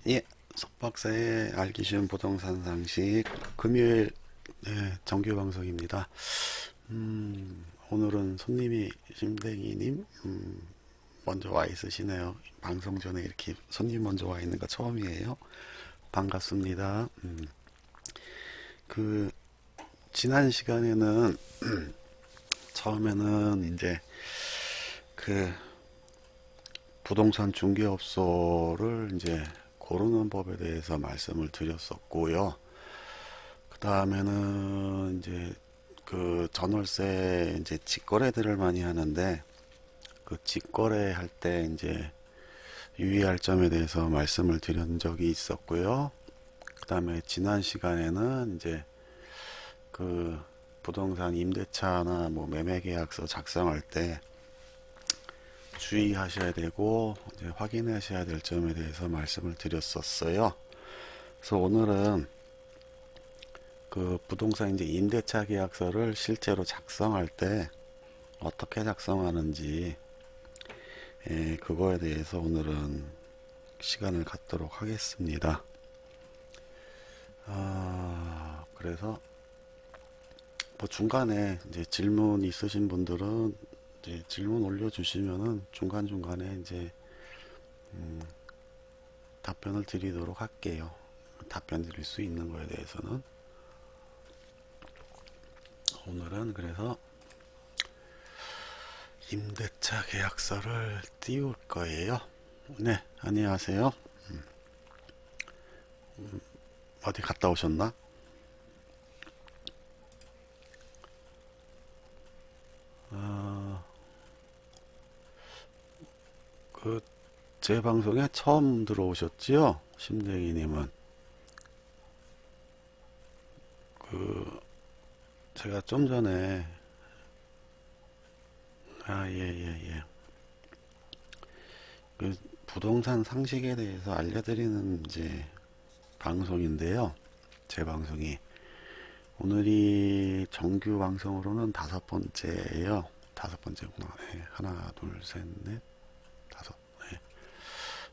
예, 석박사의 알기 쉬운 부동산 상식 금요일 정규 방송입니다. 오늘은 손님이 심댕이님 먼저 와 있으시네요. 방송 전에 이렇게 손님 먼저 와 있는 거 처음이에요. 반갑습니다. 그 지난 시간에는 처음에는 이제 그 부동산 중개업소를 이제 고르는 법에 대해서 말씀을 드렸었고요. 그 다음에는 이제 그 전월세 이제 직거래들을 많이 하는데 그 직거래 할 때 이제 유의할 점에 대해서 말씀을 드린 적이 있었고요. 그 다음에 지난 시간에는 이제 그 부동산 임대차나 뭐 매매계약서 작성할 때 주의하셔야 되고 이제 확인하셔야 될 점에 대해서 말씀을 드렸었어요. 그래서 오늘은 그 부동산 이제 임대차 계약서를 실제로 작성할 때 어떻게 작성하는지 그거에 대해서 오늘은 시간을 갖도록 하겠습니다. 그래서 뭐 중간에 이제 질문 있으신 분들은 이제 질문 올려주시면은 중간중간에 이제 답변을 드리도록 할게요. 답변 드릴 수 있는 거에 대해서는 오늘은 그래서 임대차 계약서를 띄울 거예요. 네, 안녕하세요. 어디 갔다 오셨나? 그 제 방송에 처음 들어오셨지요? 심댕이님은. 그 제가 좀 전에 예. 그 부동산 상식에 대해서 알려드리는 이제 방송인데요. 제 방송이 오늘이 정규 방송으로는 다섯 번째예요. 다섯 번째구나. 네, 하나, 둘, 셋, 넷, 다섯. 네,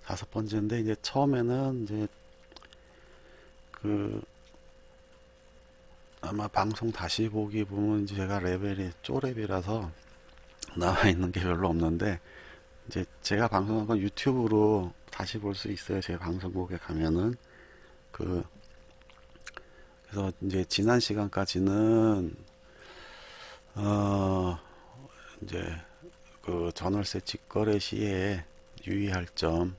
다섯 번째인데 이제 처음에는 이제 그 아마 방송 다시 보기 보면 이제 제가 레벨이 쪼렙이라서 나와 있는 게 별로 없는데 이제 제가 방송한 건 유튜브로 다시 볼 수 있어요. 제 방송국에 가면은 그 그래서 이제 지난 시간까지는 어 이제 그 전월세 직거래 시에 유의할 점,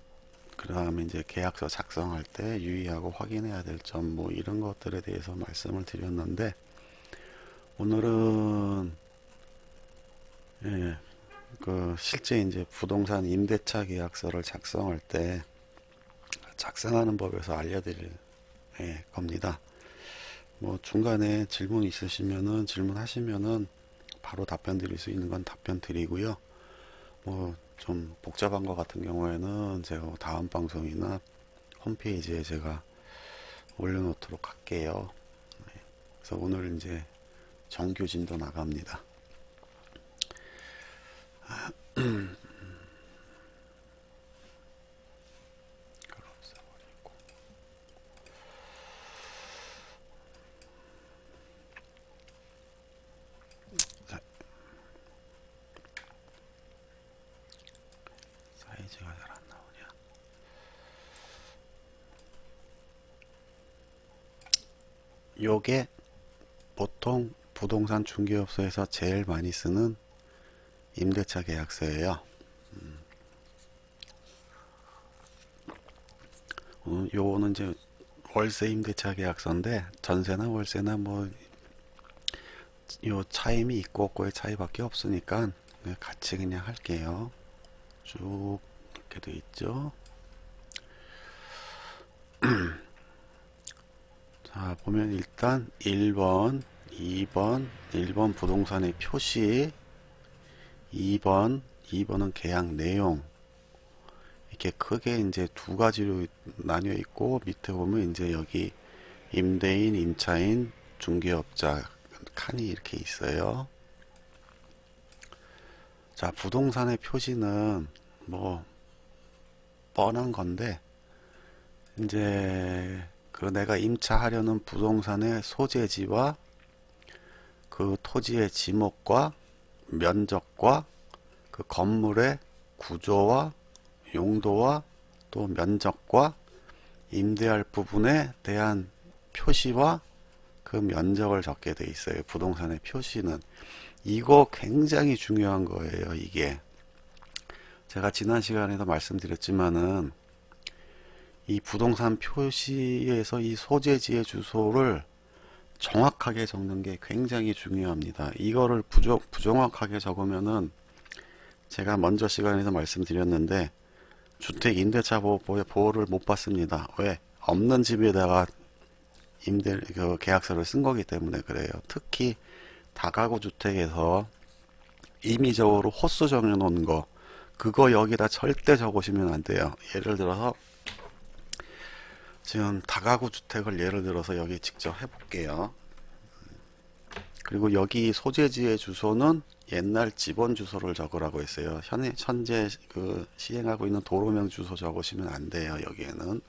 그 다음에 이제 계약서 작성할 때 유의하고 확인해야 될 점, 뭐 이런 것들에 대해서 말씀을 드렸는데 오늘은 예, 그 실제 이제 부동산 임대차 계약서를 작성할 때 작성하는 법에서 알려드릴 겁니다. 뭐 중간에 질문 있으시면은 질문하시면은 바로 답변 드릴 수 있는 건 답변 드리고요. 뭐 좀 복잡한 것 같은 경우에는 제가 다음 방송이나 홈페이지에 제가 올려놓도록 할게요. 그래서 오늘 이제 정규 진도 나갑니다. 사이즈가 잘 안 나오냐? 요게 보통 부동산 중개업소에서 제일 많이 쓰는 임대차 계약서예요. 요거는 이제 월세 임대차 계약서인데 전세나 월세나 뭐 요 차임이 있고 없고의 차이밖에 없으니까 같이 그냥 할게요. 쭉 이렇게 돼 있죠. 자, 보면 일단 1번, 2번, 1번 부동산의 표시, 2번은 계약 내용. 이렇게 크게 이제 두 가지로 나뉘어 있고 밑에 보면 이제 여기 임대인, 임차인, 중개업자 칸이 이렇게 있어요. 자, 부동산의 표시는 뭐 뻔한 건데 이제 그 내가 임차하려는 부동산의 소재지와 그 토지의 지목과 면적과 그 건물의 구조와 용도와 또 면적과 임대할 부분에 대한 표시와 그 면적을 적게 돼 있어요. 부동산의 표시는. 이거 굉장히 중요한 거예요. 이게 제가 지난 시간에도 말씀드렸지만은 이 부동산 표시에서 이 소재지의 주소를 정확하게 적는 게 굉장히 중요합니다. 이거를 부정확하게 적으면은 제가 먼저 시간에서 말씀드렸는데 주택 임대차 보호를 못 받습니다. 왜? 없는 집에다가 계약서를 쓴 거기 때문에 그래요. 특히 다가구 주택에서 임의적으로 호수 정해 놓은 거, 그거 여기다 절대 적으시면 안 돼요. 예를 들어서 지금 다가구 주택을 예를 들어서 여기 직접 해볼게요. 그리고 여기 소재지의 주소는 옛날 집원 주소를 적으라고 했어요. 현재 그 시행하고 있는 도로명 주소 적으시면 안 돼요. 여기에는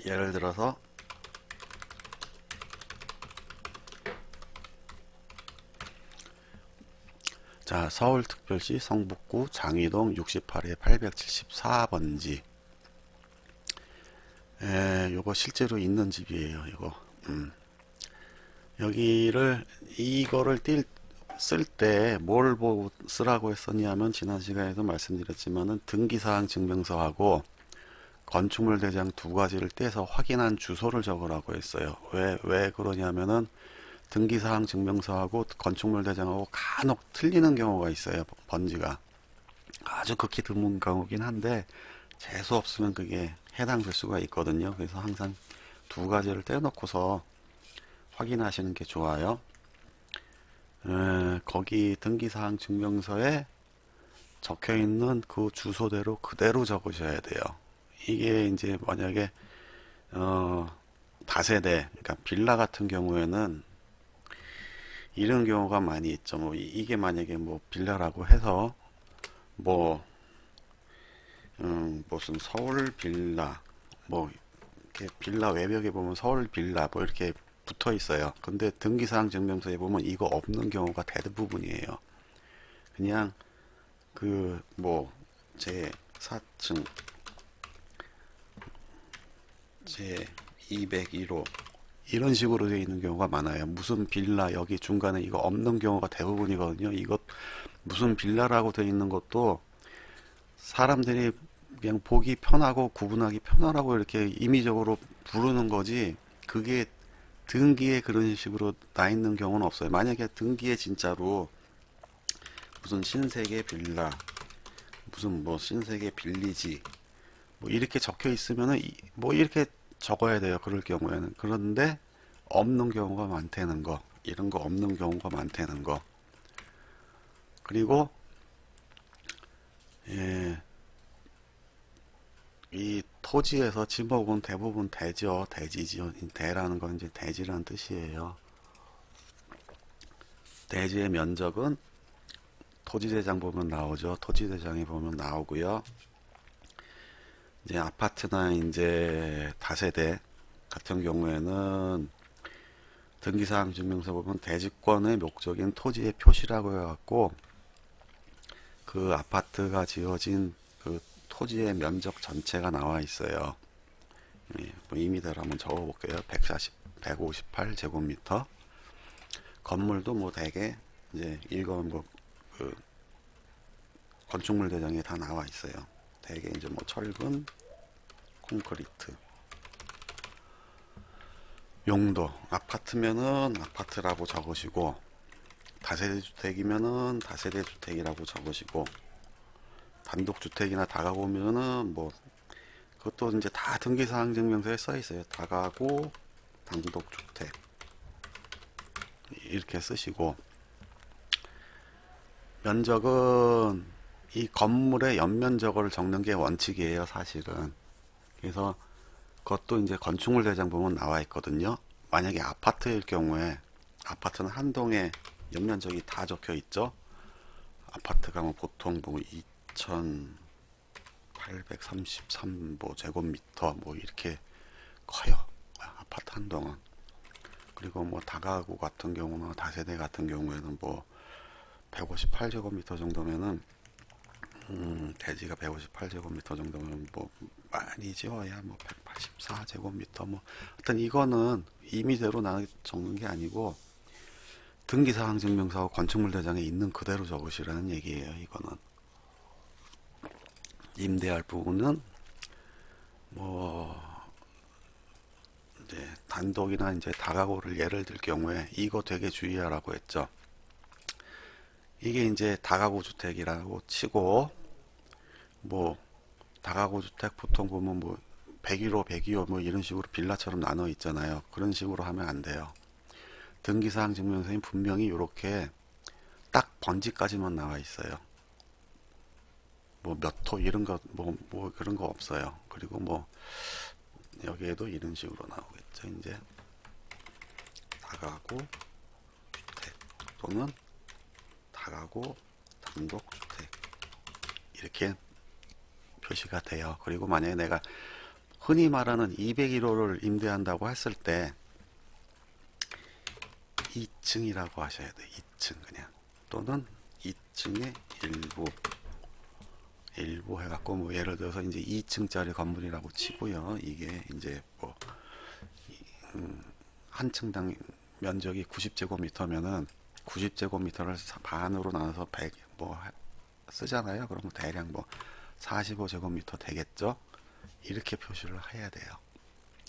예를 들어서 자, 서울특별시 성북구 장위동 68에 874번지. 요거 실제로 있는 집이에요. 이거. 여기를 이거를 쓸 때 뭘 보고 쓰라고 했었냐면 지난 시간에도 말씀드렸지만은 등기사항 증명서하고 건축물 대장 두 가지를 떼서 확인한 주소를 적으라고 했어요. 왜 그러냐면은 등기사항 증명서하고 건축물 대장하고 간혹 틀리는 경우가 있어요. 번지가 아주 극히 드문 경우긴 한데 재수 없으면 그게 해당될 수가 있거든요. 그래서 항상 두 가지를 떼놓고서 확인하시는 게 좋아요. 거기 등기사항 증명서에 적혀 있는 그 주소대로 그대로 적으셔야 돼요. 이게 이제 만약에 다세대, 그러니까 빌라 같은 경우에는 이런 경우가 많이 있죠. 뭐 이게 만약에 뭐 빌라라고 해서 뭐 무슨 서울 빌라 뭐 이렇게 빌라 외벽에 보면 서울 빌라 뭐 이렇게 붙어 있어요. 근데 등기사항 증명서에 보면 이거 없는 경우가 대부분이에요. 그냥 그 뭐 제 4층 제 201호 이런 식으로 되어 있는 경우가 많아요. 무슨 빌라 여기 중간에 이거 없는 경우가 대부분이거든요. 이것 무슨 빌라라고 되어 있는 것도 사람들이 그냥 보기 편하고 구분하기 편하라고 이렇게 임의적으로 부르는 거지 그게 등기에 그런 식으로 나 있는 경우는 없어요. 만약에 등기에 진짜로 무슨 신세계 빌라 무슨 뭐 신세계 빌리지 뭐 이렇게 적혀 있으면은 뭐 이렇게 적어야 돼요. 그럴 경우에는. 그런데 없는 경우가 많다는 거. 이런 거 없는 경우가 많다는 거. 그리고 예, 이 토지에서 지목은 대부분 대죠. 대지죠. 대라는 건 이제 대지라는 뜻이에요. 대지의 면적은 토지대장 보면 나오죠. 토지대장에 보면 나오고요. 이제 아파트나 이제 다세대 같은 경우에는 등기사항 증명서 보면 대지권의 목적인 토지의 표시라고 해갖고 그 아파트가 지어진 그 토지의 면적 전체가 나와 있어요. 예, 뭐 이미대로 한번 적어볼게요. 158제곱미터. 건물도 뭐 대개 이제 일건 그 건축물 대장에 다 나와 있어요. 대개 이제 뭐 철근, 콘크리트. 용도 아파트면은 아파트라고 적으시고 다세대 주택이면은 다세대 주택이라고 적으시고 단독주택이나 다가구면은 뭐 그것도 이제 다 등기사항 증명서에 써 있어요. 다가구 단독주택 이렇게 쓰시고 면적은 이 건물의 연면적을 적는 게 원칙이에요. 사실은. 그래서 그것도 이제 건축물 대장 보면 나와 있거든요. 만약에 아파트일 경우에 아파트는 한 동에 연면적이 다 적혀 있죠. 아파트가 뭐 보통 뭐 2,800 133 뭐 제곱미터 뭐 이렇게 커요. 아파트 한 동은. 그리고 뭐 다가구 같은 경우는 다세대 같은 경우에는 뭐 158제곱미터 정도면은 대지가 158제곱미터 정도면 뭐 많이 지어야 뭐 184제곱미터 뭐 하여튼 이거는 임의대로 나 적는 게 아니고 등기사항 증명서하고 건축물 대장에 있는 그대로 적으시라는 얘기예요. 이거는 임대할 부분은 뭐 이제 단독이나 이제 다가구를 예를 들 경우에 이거 되게 주의하라고 했죠. 이게 이제 다가구 주택이라고 치고 뭐 다가구 주택 보통 보면 뭐 101호, 102호 뭐 이런 식으로 빌라처럼 나눠 있잖아요. 그런 식으로 하면 안 돼요. 등기사항 증명서에 분명히 이렇게 딱 번지까지만 나와 있어요. 뭐 몇 호 이런 거 뭐 그런 거 없어요. 그리고 뭐 여기에도 이런 식으로 나오겠죠. 이제 다가구 주택 또는 다가구 단독주택 이렇게 표시가 돼요. 그리고 만약에 내가 흔히 말하는 201호를 임대한다고 했을 때 2층이라고 하셔야 돼. 2층 그냥 또는 2층의 일부 해갖고 뭐 예를 들어서 이제 2층짜리 건물이라고 치고요. 이게 이제 뭐 한 층당 면적이 90제곱미터면은 90제곱미터를 반으로 나눠서 100 뭐 쓰잖아요. 그러면 대략 뭐 45제곱미터 되겠죠. 이렇게 표시를 해야 돼요.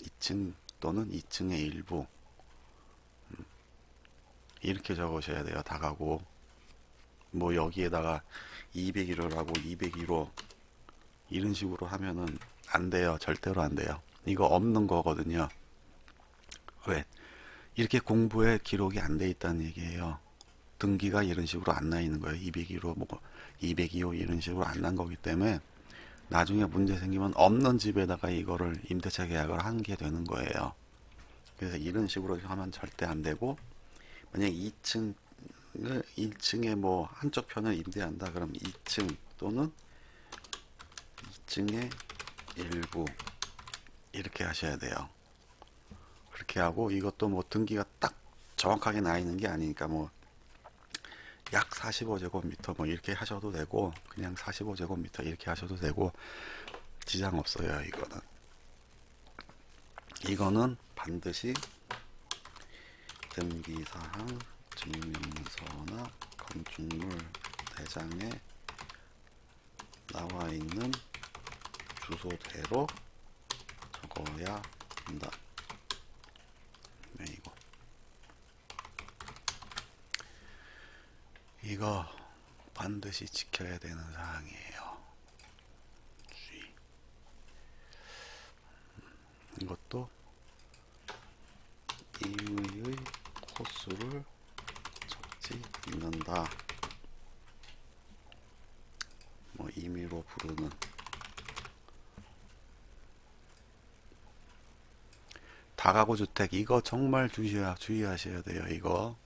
2층 또는 2층의 일부 이렇게 적으셔야 돼요. 다가구 뭐 여기에다가 201호라고 201호 이런 식으로 하면은 안 돼요. 절대로 안 돼요. 이거 없는 거거든요. 왜? 이렇게 공부에 기록이 안 돼 있다는 얘기예요. 등기가 이런 식으로 안 나 있는 거예요. 201호 뭐 202호 이런 식으로 안 난 거기 때문에 나중에 문제 생기면 없는 집에다가 이거를 임대차 계약을 한 게 되는 거예요. 그래서 이런 식으로 하면 절대 안 되고 만약 2층을 1층에 뭐 한쪽 편을 임대한다 그럼 2층 또는 2층의 일부 이렇게 하셔야 돼요. 그렇게 하고 이것도 뭐 등기가 딱 정확하게 나 있는 게 아니니까 뭐 약 45제곱미터 뭐 이렇게 하셔도 되고 그냥 45제곱미터 이렇게 하셔도 되고 지장 없어요. 이거는 반드시 등기사항 증명서나 건축물 대장에 나와 있는 주소대로 적어야 한다. 네, 이거 반드시 지켜야 되는 사항이에요. 주의. 이것도 임의의 호수를 적지 않는다. 뭐 임의로 부르는 다가구 주택 이거 정말 주의하셔야 돼요. 이거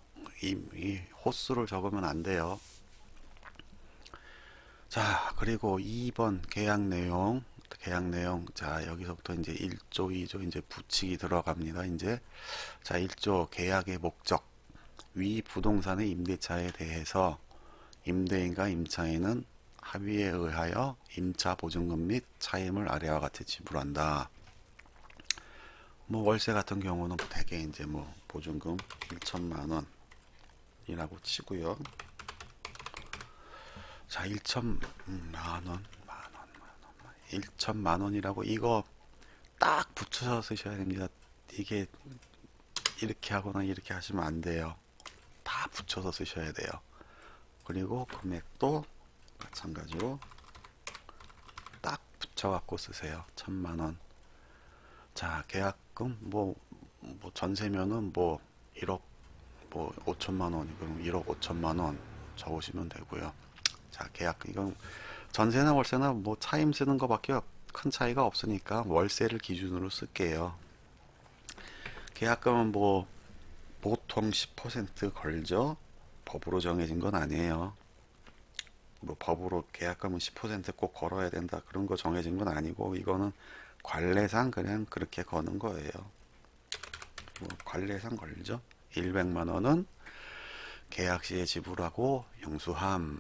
이 호수를 적으면 안 돼요. 자, 그리고 2번 계약 내용. 자, 여기서부터 이제 1조, 2조 이제 붙이기 들어갑니다. 이제 자, 1조 계약의 목적. 위 부동산의 임대차에 대해서 임대인과 임차인은 합의에 의하여 임차 보증금 및 차임을 아래와 같이 지불한다. 뭐 월세 같은 경우는 대개 이제 뭐 보증금 1천만 원이라고 치고요. 자, 1천만 원, 1천만 원이라고 이거 딱 붙여서 쓰셔야 됩니다. 이게 이렇게 하거나 이렇게 하시면 안 돼요. 다 붙여서 쓰셔야 돼요. 그리고 금액도 마찬가지로 딱 붙여갖고 쓰세요. 1천만 원. 자, 계약금 뭐 전세면은 뭐 1억 뭐 5천만 원이고 1억 5천만 원 적으시면 되고요. 자, 계약 이건 전세나 월세나 뭐 차임 쓰는 거밖에 큰 차이가 없으니까 월세를 기준으로 쓸게요. 계약금은 뭐 보통 10% 걸죠. 법으로 정해진 건 아니에요. 뭐 법으로 계약금은 10%꼭 걸어야 된다 그런 거 정해진 건 아니고 이거는 관례상 그냥 그렇게 거는 거예요. 뭐 관례상 걸죠. 100만 원은 계약 시에 지불하고 영수함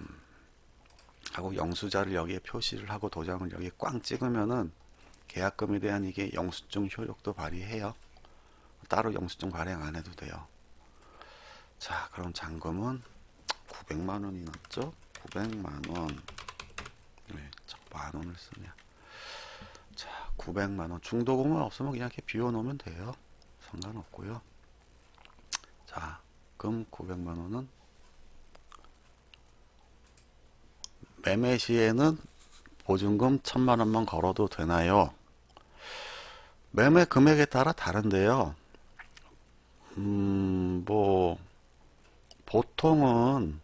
하고 영수자를 여기에 표시를 하고 도장을 여기에 꽝 찍으면은 계약금에 대한 이게 영수증 효력도 발휘해요. 따로 영수증 발행 안 해도 돼요. 자, 그럼 잔금은 900만 원이 났죠? 900만 원. 왜 자꾸 만 원을 쓰냐? 자, 900만 원. 중도금은 없으면 그냥 이렇게 비워 놓으면 돼요. 상관없고요. 자, 금 900만 원은 매매 시에는 보증금 1000만 원만 걸어도 되나요? 매매 금액에 따라 다른데요. 뭐 보통은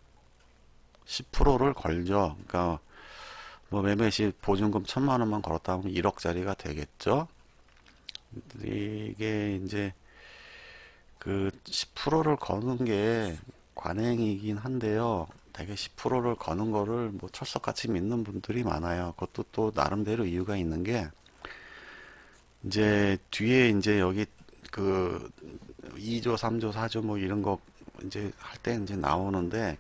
10%를 걸죠. 그러니까 뭐 매매 시 보증금 1000만 원만 걸었다 하면 1억짜리가 되겠죠. 이게 이제 그 10%를 거는 게 관행이긴 한데요. 되게 10%를 거는 거를 뭐 철석같이 믿는 분들이 많아요. 그것도 또 나름대로 이유가 있는 게 이제 뒤에 이제 여기 그 2조, 3조, 4조 뭐 이런 거 이제 할 때 이제 나오는데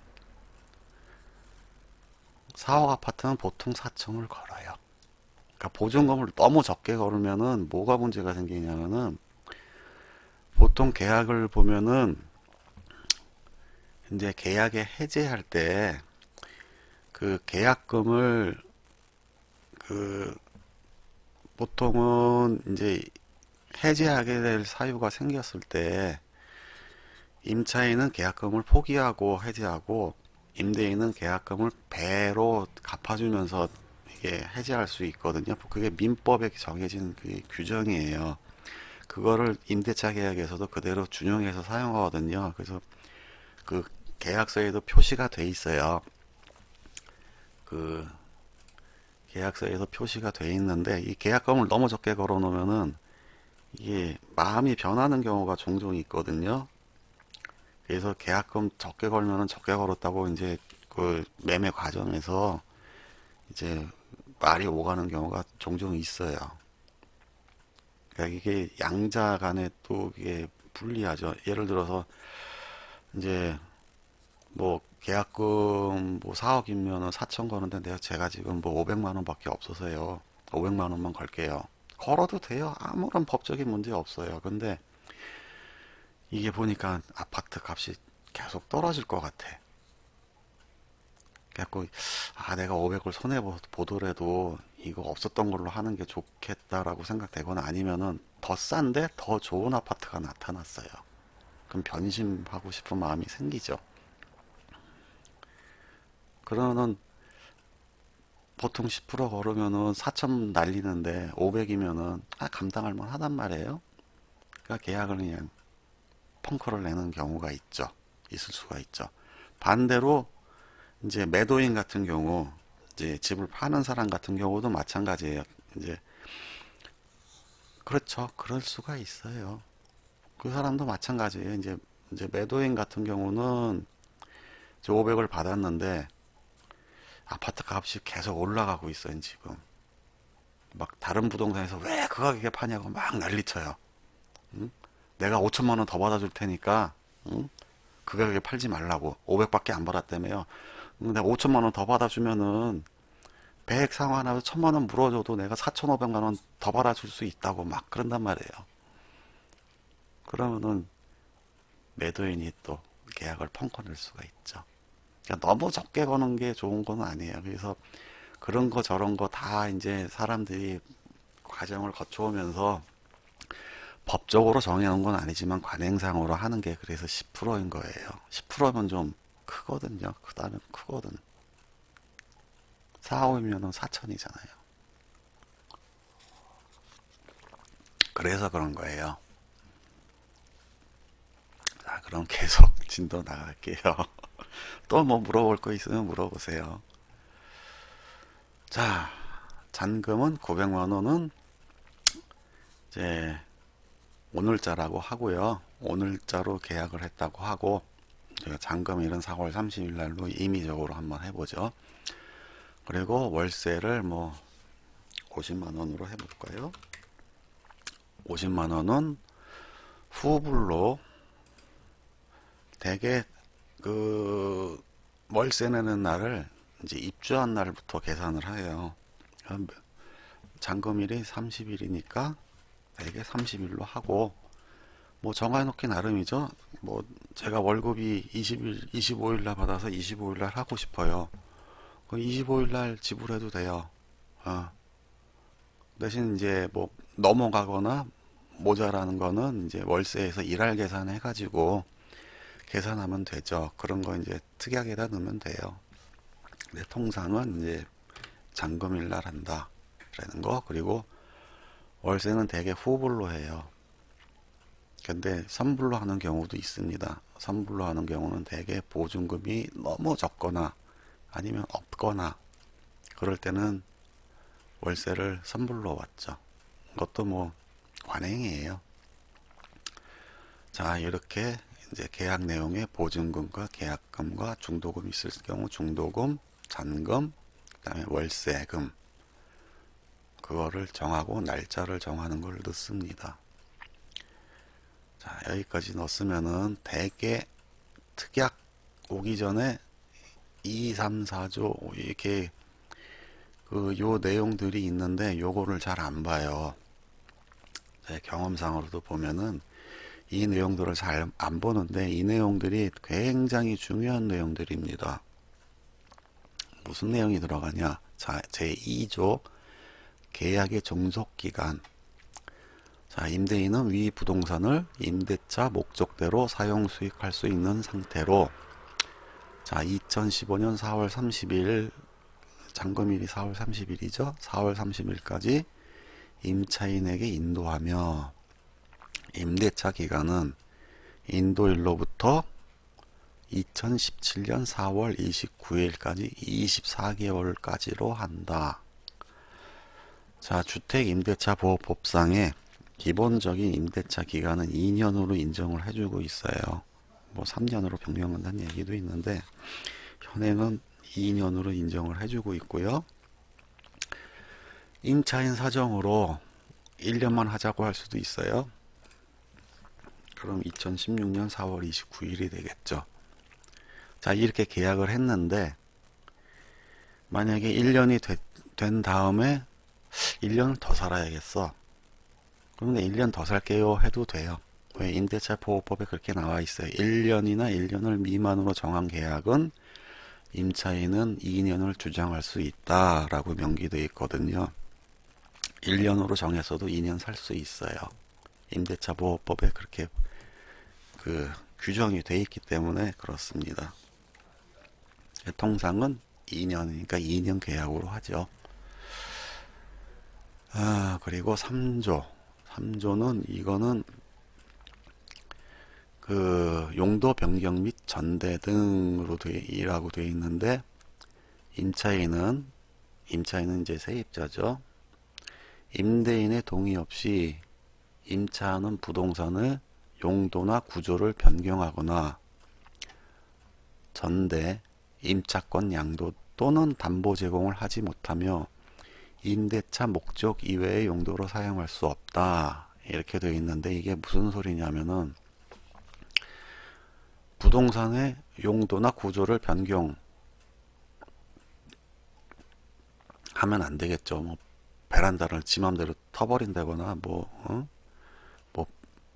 4억 아파트는 보통 4층을 걸어요. 그러니까 보증금을 너무 적게 걸으면은 뭐가 문제가 생기냐면은 보통 계약을 보면은 이제 계약에 해지할 때 그 계약금을 그 보통은 이제 해지하게 될 사유가 생겼을 때 임차인은 계약금을 포기하고 해지하고 임대인은 계약금을 배로 갚아주면서 이게 해지할 수 있거든요. 그게 민법에 정해진 그 규정이에요. 그거를 임대차 계약에서도 그대로 준용해서 사용하거든요. 그래서 그 계약서에도 표시가 돼 있어요. 그 계약서에서 표시가 돼 있는데 이 계약금을 너무 적게 걸어 놓으면은 이게 마음이 변하는 경우가 종종 있거든요. 그래서 계약금 적게 걸면은 적게 걸었다고 이제 그 매매 과정에서 이제 말이 오가는 경우가 종종 있어요. 그러니까 이게 양자 간에 또 이게 불리하죠. 예를 들어서 이제 뭐 계약금 뭐 4억이면은 4천 거는데 제가 지금 뭐 500만 원밖에 없어서요. 500만 원만 걸게요. 걸어도 돼요. 아무런 법적인 문제 없어요. 근데 이게 보니까 아파트 값이 계속 떨어질 것 같아. 그래갖고 아 내가 500을 손해 보더라도 이거 없었던 걸로 하는 게 좋겠다라고 생각되거나 아니면은 더 싼데 더 좋은 아파트가 나타났어요. 그럼 변심하고 싶은 마음이 생기죠. 그러면은 보통 10% 걸으면은 4천 날리는데 500이면은 감당할 만 하단 말이에요. 그러니까 계약을 그냥 펑크를 내는 경우가 있죠. 있을 수가 있죠. 반대로 이제 매도인 같은 경우 이제 집을 파는 사람 같은 경우도 마찬가지예요. 이제 그렇죠. 그럴 수가 있어요. 그 사람도 마찬가지예요. 이제 매도인 같은 경우는 500을 받았는데 아파트 값이 계속 올라가고 있어요, 지금. 막 다른 부동산에서 왜 그 가격에 파냐고 막 난리쳐요. 응? 내가 5천만 원 더 받아줄 테니까 응? 그 가격에 팔지 말라고 500밖에 안 받았다며요. 내가 5천만 원 더 받아주면은 100 상환하고 1000만 원 물어줘도 내가 4,500만 원 더 받아줄 수 있다고 막 그런단 말이에요. 그러면은 매도인이 또 계약을 펑커 낼 수가 있죠. 그러니까 너무 적게 거는 게 좋은 건 아니에요. 그래서 그런 거 저런 거 다 이제 사람들이 과정을 거쳐오면서 법적으로 정해놓은 건 아니지만 관행상으로 하는 게 그래서 10%인 거예요. 10%면 좀 크거든요. 크다면 크거든. 4억이면 4천이잖아요. 그래서 그런 거예요. 자, 그럼 계속 진도 나갈게요. 또 뭐 물어볼 거 있으면 물어보세요. 자, 잔금은 900만 원은 이제 오늘자라고 하고요. 오늘자로 계약을 했다고 하고 제가 잔금일은 4월 30일 날로 임의적으로 한번 해보죠. 그리고 월세를 뭐 50만 원으로 해볼까요? 50만 원은 후불로 대개 그 월세 내는 날을 이제 입주한 날부터 계산을 해요. 잔금일이 30일이니까 대개 30일로 하고 뭐 정해놓기 나름이죠. 뭐 제가 월급이 20일, 25일 날 받아서 25일 날 하고 싶어요. 그 25일 날 지불해도 돼요. 어. 대신 이제 뭐 넘어가거나 모자라는 거는 이제 월세에서 일할 계산해 가지고 계산하면 되죠. 그런 거 이제 특약에다 넣으면 돼요. 근데 통상은 이제 잔금일 날 한다. 라는 거. 그리고 월세는 대개 후불로 해요. 근데 선불로 하는 경우도 있습니다. 선불로 하는 경우는 대개 보증금이 너무 적거나 아니면 없거나 그럴 때는 월세를 선불로 왔죠. 그것도 뭐 관행이에요. 자, 이렇게 이제 계약 내용에 보증금과 계약금과 중도금 있을 경우 중도금, 잔금, 그다음에 월세금 그거를 정하고 날짜를 정하는 걸 넣습니다. 자, 여기까지 넣었으면은 대개 특약 오기 전에 2, 3, 4조 이렇게 그 요 내용들이 있는데 요거를 잘 안 봐요. 제 경험상으로도 보면은 이 내용들을 잘 안 보는데 이 내용들이 굉장히 중요한 내용들입니다. 무슨 내용이 들어가냐? 자, 제2조 계약의 종속기간. 자, 임대인은 위 부동산을 임대차 목적대로 사용 수익할 수 있는 상태로 자, 2015년 4월 30일 잔금일이 4월 30일이죠. 4월 30일까지 임차인에게 인도하며 임대차 기간은 인도일로부터 2017년 4월 29일까지 24개월까지로 한다. 자, 주택임대차보호법상에 기본적인 임대차 기간은 2년으로 인정을 해주고 있어요. 뭐 3년으로 변경한다는 얘기도 있는데 현행은 2년으로 인정을 해주고 있고요. 임차인 사정으로 1년만 하자고 할 수도 있어요. 그럼 2016년 4월 29일이 되겠죠. 자, 이렇게 계약을 했는데 만약에 1년이 된 다음에 1년을 더 살아야겠어. 그런데 1년 더 살게요 해도 돼요. 왜? 임대차 보호법에 그렇게 나와 있어요. 1년이나 1년을 미만으로 정한 계약은 임차인은 2년을 주장할 수 있다라고 명기되어 있거든요. 1년으로 정했어도 2년 살 수 있어요. 임대차 보호법에 그렇게 그 규정이 되어 있기 때문에 그렇습니다. 통상은 2년이니까 2년 계약으로 하죠. 아, 그리고 3조. 3조는 이거는 그 용도 변경 및 전대 등으로 이라고 되어 있는데 임차인은 이제 세입자죠. 임대인의 동의 없이 임차하는 부동산의 용도나 구조를 변경하거나 전대, 임차권 양도 또는 담보 제공을 하지 못하며 임대차 목적 이외의 용도로 사용할 수 없다. 이렇게 되어 있는데 이게 무슨 소리냐면은 부동산의 용도나 구조를 변경하면 안 되겠죠. 뭐 베란다를 지 맘대로 터버린다거나 뭐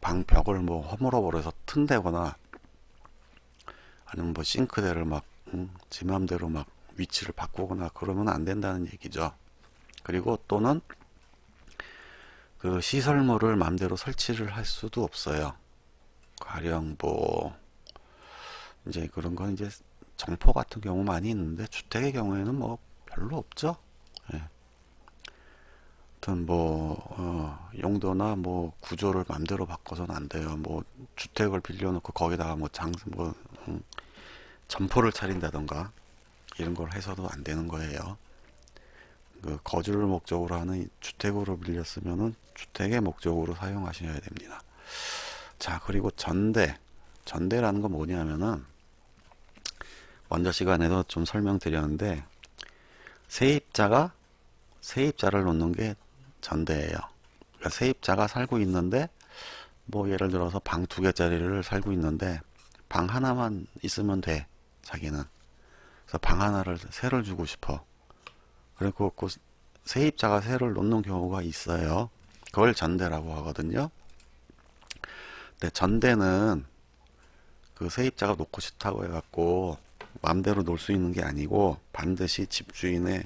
방벽을 뭐 허물어 버려서 튼다거나 아니면 뭐 싱크대를 막 지 맘대로 막 위치를 바꾸거나 그러면 안 된다는 얘기죠. 그리고 또는 그 시설물을 맘대로 설치를 할 수도 없어요. 가령 뭐 이제 그런 건 이제 정포 같은 경우 많이 있는데 주택의 경우에는 뭐 별로 없죠. 예. 하여튼 뭐 용도나 뭐 구조를 맘대로 바꿔서는 안 돼요. 뭐 주택을 빌려놓고 거기다가 뭐 점포를 차린다던가 이런 걸 해서도 안 되는 거예요. 그 거주를 목적으로 하는 주택으로 빌렸으면은 주택의 목적으로 사용하셔야 됩니다. 자, 그리고 전대라는 건 뭐냐면은 먼저 시간에도 좀 설명드렸는데 세입자를 놓는 게 전대예요. 그러니까 세입자가 살고 있는데 뭐 예를 들어서 방 2개짜리를 살고 있는데 방 하나만 있으면 돼. 자기는. 그래서 방 하나를 세를 주고 싶어. 그리고 그 세입자가 세를 놓는 경우가 있어요. 그걸 전대라고 하거든요. 근데 전대는 그 세입자가 놓고 싶다고 해갖고 마음대로 놓을 수 있는 게 아니고 반드시 집주인의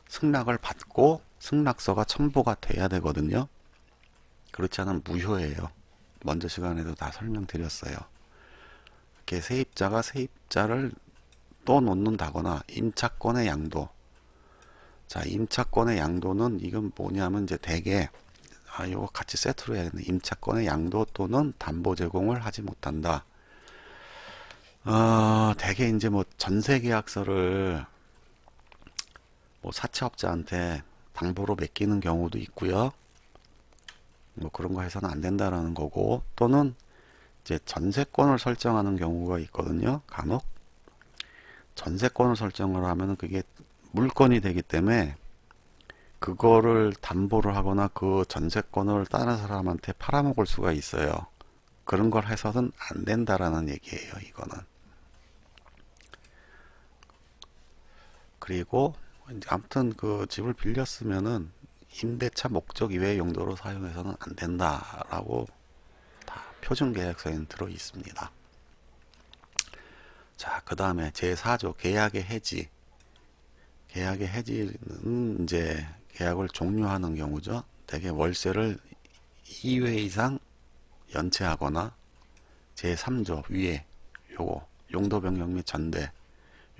승낙을 받고 승낙서가 첨부가 돼야 되거든요. 그렇지 않으면 무효예요. 먼저 시간에도 다 설명드렸어요. 이렇게 세입자가 세입자를 또 놓는다거나 임차권의 양도. 자, 임차권의 양도는 이건 뭐냐면 이제 대개 이거 같이 세트로 해야겠네. 임차권의 양도 또는 담보 제공을 하지 못한다. 대개 이제 뭐 전세계약서를 뭐 사채업자한테 담보로 맡기는 경우도 있고요. 뭐 그런 거 해서는 안 된다라는 거고, 또는 이제 전세권을 설정하는 경우가 있거든요. 간혹 전세권을 설정을 하면은 그게 물건이 되기 때문에 그거를 담보를 하거나 그 전세권을 다른 사람한테 팔아먹을 수가 있어요. 그런 걸 해서는 안 된다라는 얘기예요, 이거는. 그리고 이제 아무튼 그 집을 빌렸으면은 임대차 목적 이외의 용도로 사용해서는 안 된다라고 다 표준 계약서에는 들어 있습니다. 자, 그 다음에 제4조 계약의 해지. 계약의 해지는 이제 계약을 종료하는 경우죠. 대개 월세를 2회 이상 연체하거나 제3조 위에 요거 용도 변경 및 전대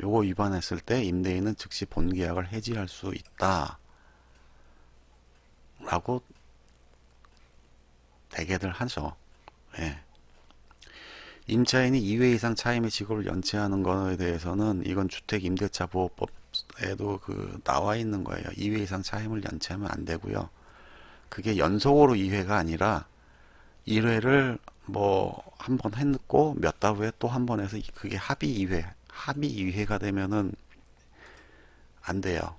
요거 위반했을 때 임대인은 즉시 본계약을 해지할 수 있다 라고 대개들 하죠. 예. 임차인이 2회 이상 차임 및 지급을 연체하는 것에 대해서는 이건 주택임대차보호법에도 그 나와 있는 거예요. 2회 이상 차임을 연체하면 안 되고요. 그게 연속으로 2회가 아니라 1회를 뭐 한 번 했고 몇 달 후에 또 한 번 해서 그게 합의 2회가 되면은 안 돼요.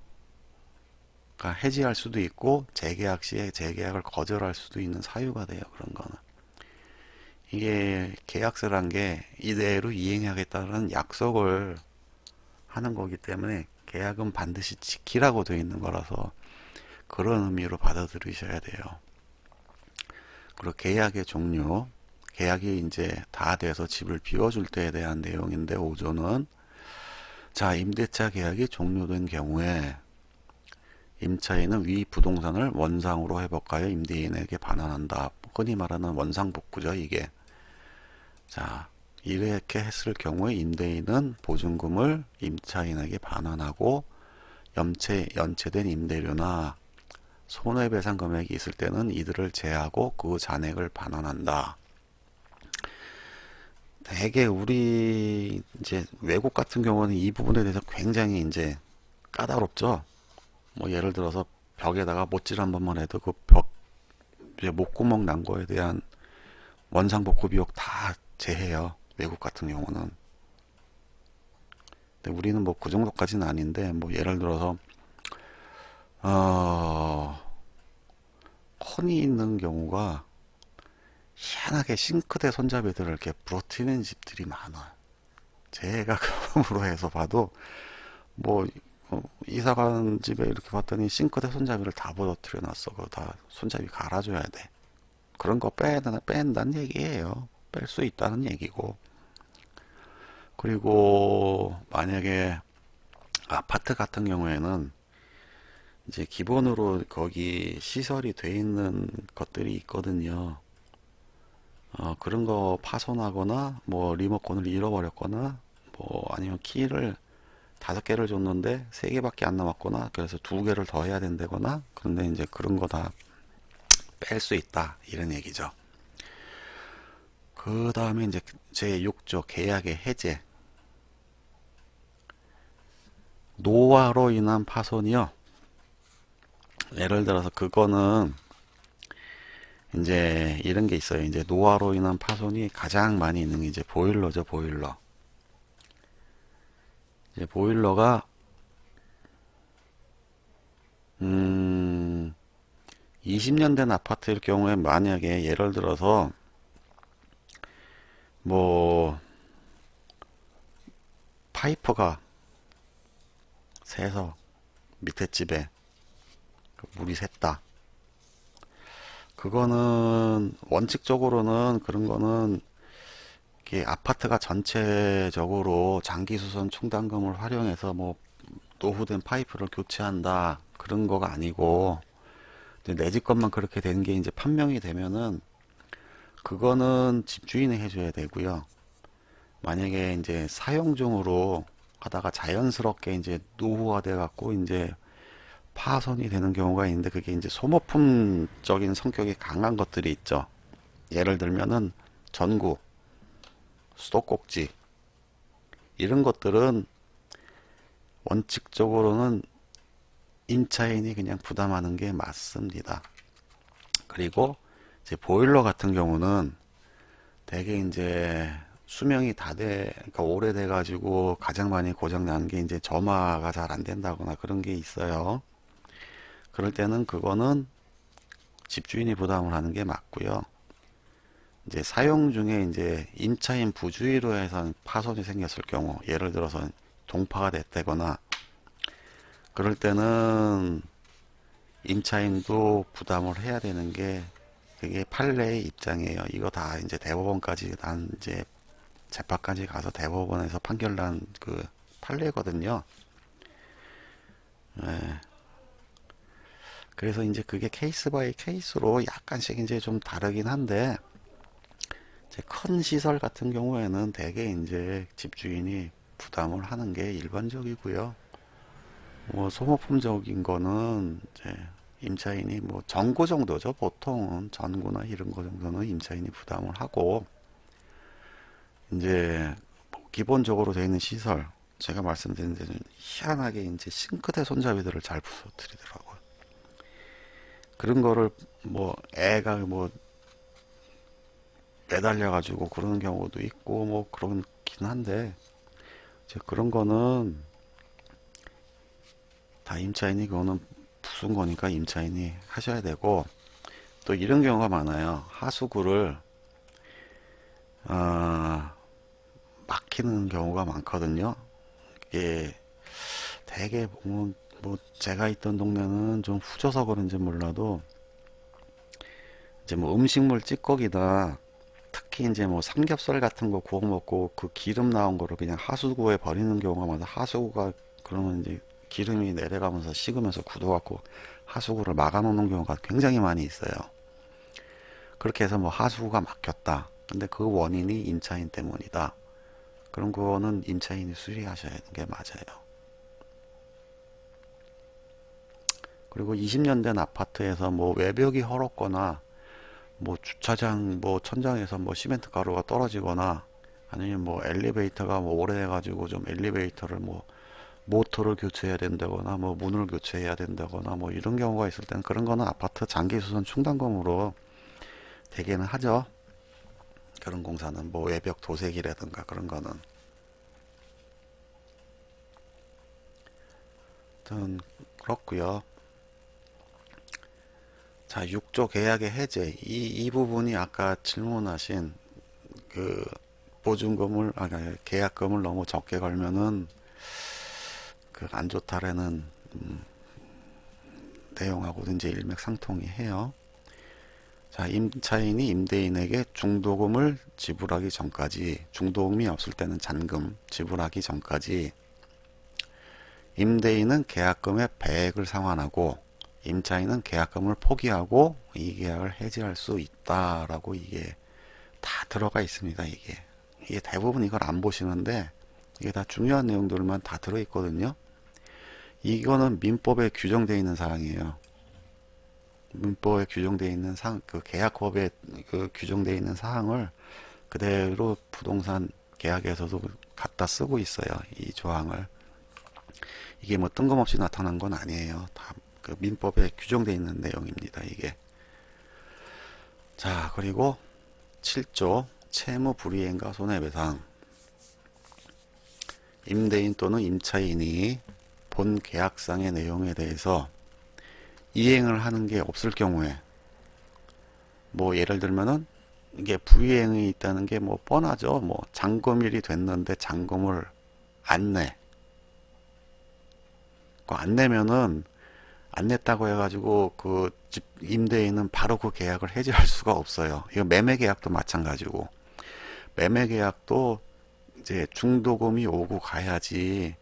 그러니까 해지할 수도 있고 재계약 시에 재계약을 거절할 수도 있는 사유가 돼요. 그런 거는. 이게 계약서란 게 이대로 이행하겠다는 약속을 하는 거기 때문에 계약은 반드시 지키라고 되어 있는 거라서 그런 의미로 받아들이셔야 돼요. 그리고 계약의 종료, 계약이 이제 다 돼서 집을 비워줄 때에 대한 내용인데 5조는 자, 임대차 계약이 종료된 경우에 임차인은 위 부동산을 원상으로 회복하여 임대인에게 반환한다. 흔히 말하는 원상복구죠, 이게. 자, 이렇게 했을 경우에 임대인은 보증금을 임차인에게 반환하고 연체된 임대료나 손해배상 금액이 있을 때는 이들을 제하고 그 잔액을 반환한다. 대개 우리 이제 외국 같은 경우는 이 부분에 대해서 굉장히 이제 까다롭죠. 뭐 예를 들어서 벽에다가 못질 한 번만 해도 그 벽 목구멍 난 거에 대한 원상복구 비용 다 제해요. 외국 같은 경우는. 근데 우리는 뭐 그 정도까지는 아닌데 뭐 예를 들어서 혼이 있는 경우가 희한하게 싱크대 손잡이들을 이렇게 부러뜨리는 집들이 많아요. 제가 경험으로 해서 봐도 뭐 이사 간 집에 이렇게 봤더니 싱크대 손잡이를 다 부러뜨려 놨어. 그거 다 손잡이 갈아줘야 돼. 그런 거 뺀다는 얘기예요. 뺄 수 있다는 얘기고. 그리고 만약에 아파트 같은 경우에는 이제 기본으로 거기 시설이 돼 있는 것들이 있거든요. 그런 거 파손하거나 뭐 리모컨을 잃어버렸거나 뭐 아니면 키를 5개를 줬는데 3개밖에 안 남았거나 그래서 2개를 더 해야 된다거나 그런데 이제 그런 거 다 뺄 수 있다 이런 얘기죠. 그 다음에 이제 제6조 계약의 해제. 노화로 인한 파손이요. 예를 들어서 그거는 이제 이런 게 있어요. 이제 노화로 인한 파손이 가장 많이 있는 게 이제 보일러죠, 보일러. 이제 보일러가 음, 20년 된 아파트일 경우에 만약에 예를 들어서 뭐 파이프가 새서 밑에 집에 물이 샜다. 그거는 원칙적으로는 그런 거는 이게 아파트가 전체적으로 장기수선 충당금을 활용해서 뭐 노후된 파이프를 교체한다 그런 거가 아니고 내 집 것만 그렇게 되는 게 이제 판명이 되면은 그거는 집주인이 해줘야 되고요. 만약에 이제 사용 중으로 하다가 자연스럽게 이제 노후화돼 갖고 이제 파손이 되는 경우가 있는데 그게 이제 소모품적인 성격이 강한 것들이 있죠. 예를 들면은 전구, 수도꼭지 이런 것들은 원칙적으로는 임차인이 그냥 부담하는 게 맞습니다. 그리고 이제 보일러 같은 경우는 대개 이제 수명이 그러니까 오래돼 가지고 가장 많이 고장 나는 게 이제 점화가 잘 안 된다거나 그런 게 있어요. 그럴 때는 그거는 집주인이 부담을 하는 게 맞고요. 이제 사용 중에 이제 임차인 부주의로 해서 파손이 생겼을 경우, 예를 들어서 동파가 됐다거나 그럴 때는 임차인도 부담을 해야 되는 게 그게 판례의 입장이에요. 이거 다 이제 대법원까지 난 이제 재판까지 가서 대법원에서 판결 난 그 판례거든요. 예. 그래서 이제 그게 케이스 바이 케이스로 약간씩 이제 좀 다르긴 한데 이제 큰 시설 같은 경우에는 대개 이제 집주인이 부담을 하는 게 일반적이고요. 뭐 소모품적인 거는 이제 임차인이 뭐 전구 정도죠. 보통은 전구나 이런 거 정도는 임차인이 부담을 하고 이제 뭐 기본적으로 되어 있는 시설 제가 말씀드린 데는 희한하게 이제 싱크대 손잡이들을 잘 부서뜨리더라고요. 그런 거를 뭐 애가 뭐 매달려 가지고 그러는 경우도 있고 뭐 그렇긴 한데 이제 그런 거는 다 임차인이 그거는 부순 거니까 임차인이 하셔야 되고 또 이런 경우가 많아요. 하수구를 아, 막히는 경우가 많거든요. 이게 대개 보면 뭐 제가 있던 동네는 좀 후져서 그런지 몰라도 이제 뭐 음식물 찌꺼기다 특히 이제 뭐 삼겹살 같은 거 구워 먹고 그 기름 나온 거를 그냥 하수구에 버리는 경우가 많아. 하수구가 그러면 이제 기름이 내려가면서 식으면서 굳어갖고 하수구를 막아놓는 경우가 굉장히 많이 있어요. 그렇게 해서 뭐 하수구가 막혔다. 근데 그 원인이 임차인 때문이다. 그런 거는 임차인이 수리하셔야 하는 게 맞아요. 그리고 20년 된 아파트에서 뭐 외벽이 헐었거나 뭐 주차장 뭐 천장에서 뭐 시멘트 가루가 떨어지거나 아니면 뭐 엘리베이터가 뭐 오래돼가지고 좀 엘리베이터를 뭐 모터를 교체해야 된다거나 뭐 문을 교체해야 된다거나 뭐 이런 경우가 있을 때는 그런 거는 아파트 장기수선 충당금으로 대개는 하죠. 그런 공사는 뭐 외벽 도색이라든가 그런 거는 아무튼 그렇고요. 자, 6조 계약의 해제 이 부분이 아까 질문하신 그 보증금을 계약금을 너무 적게 걸면은 그 안 좋다라는 내용하고도 이제 일맥상통이 해요. 자, 임차인이 임대인에게 중도금을 지불하기 전까지, 중도금이 없을 때는 잔금 지불하기 전까지 임대인은 계약금의 배액을 상환하고 임차인은 계약금을 포기하고 이 계약을 해지할 수 있다라고 이게 다 들어가 있습니다. 이게 대부분 이걸 안 보시는데 이게 다 중요한 내용들만 다 들어 있거든요. 이거는 민법에 규정되어 있는 사항이에요. 민법에 규정되어 있는 그 계약법에 그 규정되어 있는 사항을 그대로 부동산 계약에서도 갖다 쓰고 있어요. 이 조항을. 이게 뭐 뜬금없이 나타난 건 아니에요. 다 그 민법에 규정되어 있는 내용입니다. 이게. 자, 그리고 7조 채무 불이행과 손해배상. 임대인 또는 임차인이 본 계약상의 내용에 대해서 이행을 하는 게 없을 경우에, 뭐 예를 들면은 이게 불이행이 있다는 게 뭐 뻔하죠. 뭐 잔금일이 됐는데 잔금을 안 내. 안 내면은 안 냈다고 해가지고 그 집 임대인은 바로 그 계약을 해지할 수가 없어요. 이거 매매 계약도 마찬가지고, 매매 계약도 이제 중도금이 오고 가야지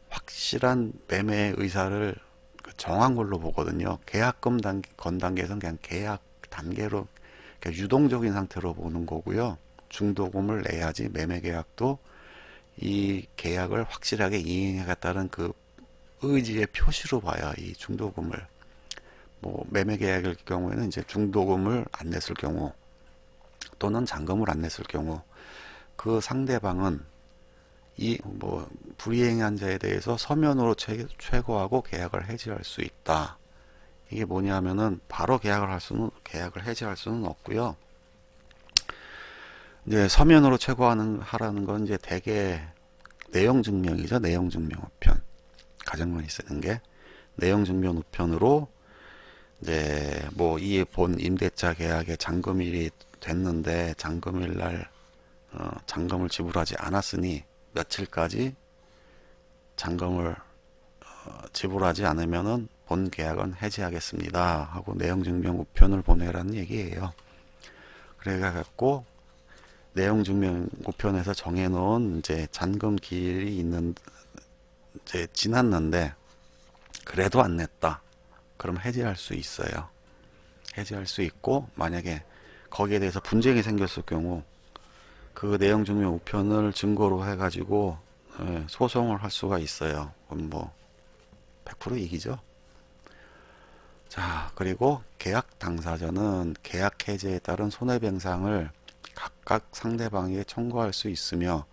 확실한 매매 의사를 정한 걸로 보거든요. 계약금 단계, 건 단계에서는 그냥 계약 단계로, 그러니까 유동적인 상태로 보는 거고요. 중도금을 내야지 매매 계약도 이 계약을 확실하게 이행하겠다는 그 의지의 표시로 봐야 이 중도금을. 뭐 매매 계약일 경우에는 이제 중도금을 안 냈을 경우 또는 잔금을 안 냈을 경우, 그 상대방은 이 뭐 불이행한 자에 대해서 서면으로 최고하고 계약을 해지할 수 있다. 이게 뭐냐면은 바로 계약을 해지할 수는 없고요. 이제 서면으로 하라는 건 이제 대개 내용 증명이죠. 내용 증명 우편. 가장 많이 쓰는 게 내용 증명 우편으로 이제 뭐 이 본 임대차 계약의 잔금일이 됐는데 잔금일 날 잔금을 지불하지 않았으니 며칠까지 잔금을 지불하지 않으면은 본 계약은 해지하겠습니다 하고 내용 증명 우편을 보내라는 얘기예요. 그래갖고 내용 증명 우편에서 정해놓은 이제 잔금 기일이 있는, 이제 지났는데 그래도 안 냈다. 그럼 해지할 수 있어요. 해지할 수 있고, 만약에 거기에 대해서 분쟁이 생겼을 경우 그 내용 증명 우편을 증거로 해가지고 소송을 할 수가 있어요. 그럼 뭐 100% 이기죠. 자, 그리고 계약 당사자는 계약 해지에 따른 손해배상을 각각 상대방에게 청구할 수 있으며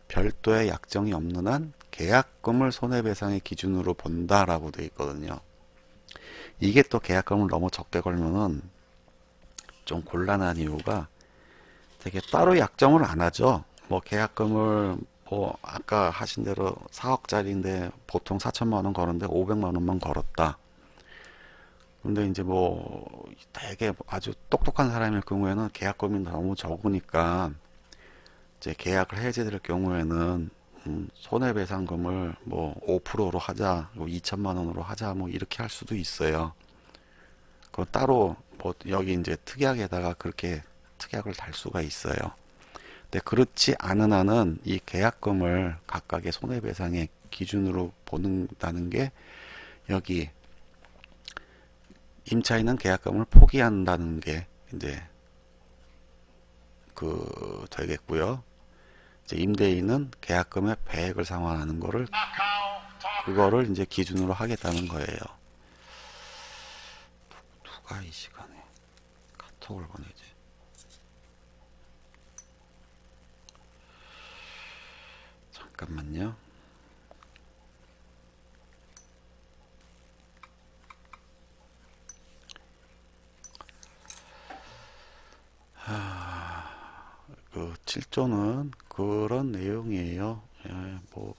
별도의 약정이 없는 한 계약금을 손해배상의 기준으로 본다라고 되어 있거든요. 이게 또 계약금을 너무 적게 걸면은 좀 곤란한 이유가, 되게 따로 약정을 안 하죠. 뭐 계약금을 뭐 아까 하신 대로 4억짜리인데 보통 4천만 원 거는데 500만 원만 걸었다. 근데 이제 뭐 되게 아주 똑똑한 사람일 경우에는 계약금이 너무 적으니까 이제 계약을 해지될 경우에는 손해배상금을 뭐 5%로 하자, 뭐 2천만 원으로 하자, 뭐 이렇게 할 수도 있어요. 그거 따로 뭐 여기 이제 특약에다가 그렇게 특약을 달 수가 있어요. 근데 그렇지 않은 한은 이 계약금을 각각의 손해배상의 기준으로 보는다는 게, 여기 임차인은 계약금을 포기한다는 게 이제 그 되겠고요. 이제 임대인은 계약금의 배액을 상환하는 그거를 이제 기준으로 하겠다는 거예요. 누가 이 시간에 카톡을 보내지? 잠깐만요. 그 7조는 그런 내용이에요. 예, 뭐,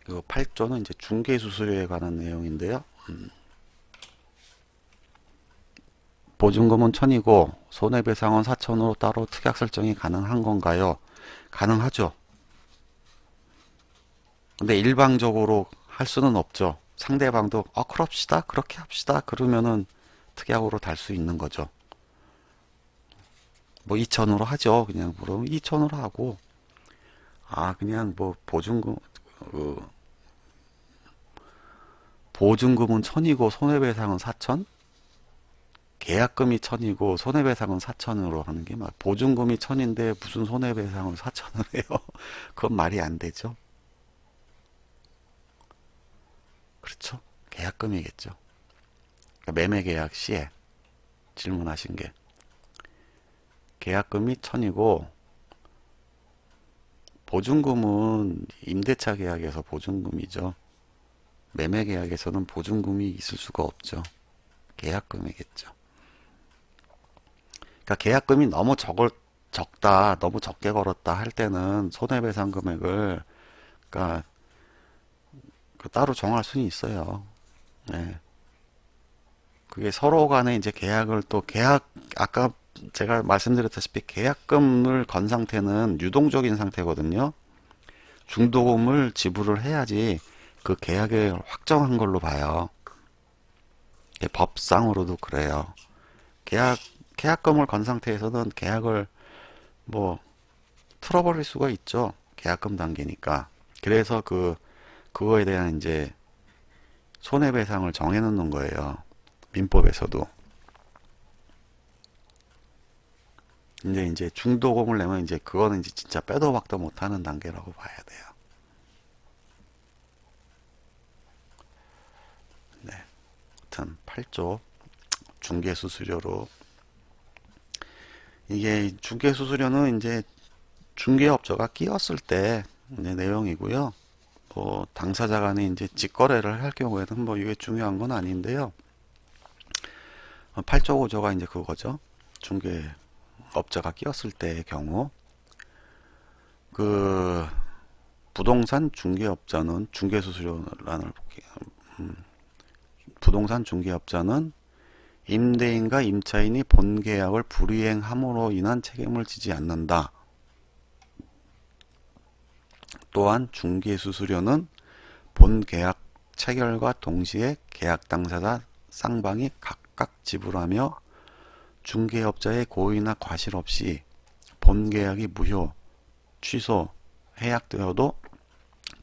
그 8조는 이제 중개수수료에 관한 내용인데요. 보증금은 1,000이고 손해배상은 4,000으로 따로 특약 설정이 가능한 건가요? 가능하죠. 근데 일방적으로 할 수는 없죠. 상대방도 그럽시다, 그렇게 합시다 그러면은 특약으로 달 수 있는 거죠. 뭐 2,000으로 하죠. 그냥 그럼 2,000으로 하고, 그냥 뭐 그 보증금은 1,000이고 손해배상은 4,000? 계약금이 1,000이고 손해배상은 4,000으로 하는 게 보증금이 1,000인데 무슨 손해배상을 4,000을 해요? 그건 말이 안 되죠. 그렇죠? 계약금이겠죠. 그러니까 매매계약 시에 질문하신 게 계약금이 1,000이고 보증금은 임대차 계약에서 보증금이죠. 매매계약에서는 보증금이 있을 수가 없죠. 계약금이겠죠. 그러니까 계약금이 너무 적다, 너무 적게 걸었다 할 때는 손해배상 금액을, 그러니까 따로 정할 수는 있어요. 네. 그게 서로 간에 이제 계약을 또 아까 제가 말씀드렸다시피 계약금을 건 상태는 유동적인 상태거든요. 중도금을 지불을 해야지 그 계약을 확정한 걸로 봐요. 법상으로도 그래요. 계약, 계약금을 건 상태에서는 계약을 뭐 틀어버릴 수가 있죠. 계약금 단계니까. 그래서 그거에 대한 이제 손해배상을 정해놓는 거예요. 민법에서도. 근데 이제 중도금을 내면 이제 그거는 이제 진짜 빼도 박도 못하는 단계라고 봐야 돼요. 네. 하여튼 8조 중개수수료로 이게 중개수수료는 이제 중개업자가 끼었을 때 이제 내용이고요. 뭐 당사자 간에 이제 직거래를 할 경우에는 뭐 이게 중요한 건 아닌데요. 8조 5조가 이제 그거죠. 중개업자가 끼었을 때의 경우 그 부동산 중개업자는 중개수수료란을 부동산 중개업자는 임대인과 임차인이 본 계약을 불이행함으로 인한 책임을 지지 않는다. 또한 중개수수료는 본 계약 체결과 동시에 계약 당사자 쌍방이 각각 지불하며 중개업자의 고의나 과실 없이 본 계약이 무효, 취소, 해약되어도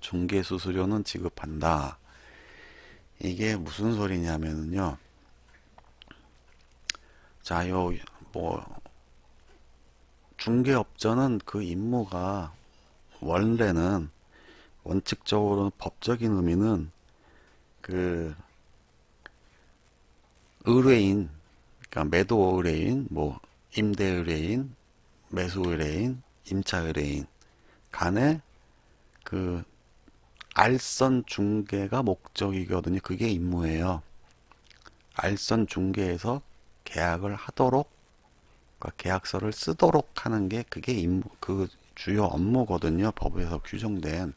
중개수수료는 지급한다. 이게 무슨 소리냐면요. 자, 뭐, 중개업자는 그 임무가 원래는 원칙적으로 법적인 의미는 그 의뢰인, 그러니까 매도 의뢰인, 뭐 임대 의뢰인, 매수 의뢰인, 임차 의뢰인 간의 그 알선 중개가 목적이거든요. 그게 임무예요. 알선 중개에서 계약을 하도록, 그러니까 계약서를 쓰도록 하는 게 그게 임무, 그 주요 업무거든요. 법에서 규정된.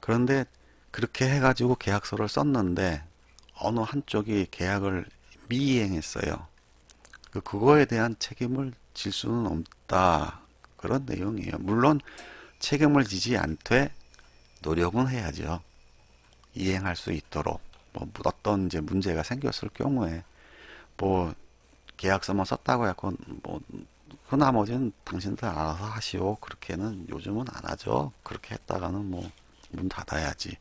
그런데 그렇게 해가지고 계약서를 썼는데 어느 한쪽이 계약을 미이행했어요. 그거에 대한 책임을 질 수는 없다. 그런 내용이에요. 물론 책임을 지지 않되 노력은 해야죠. 이행할 수 있도록. 뭐 어떤 이제 문제가 생겼을 경우에 뭐 계약서만 썼다고 해서 뭐그 나머지는 당신들 알아서 하시오. 그렇게는 요즘은 안 하죠. 그렇게 했다가는 뭐 문 닫아야지.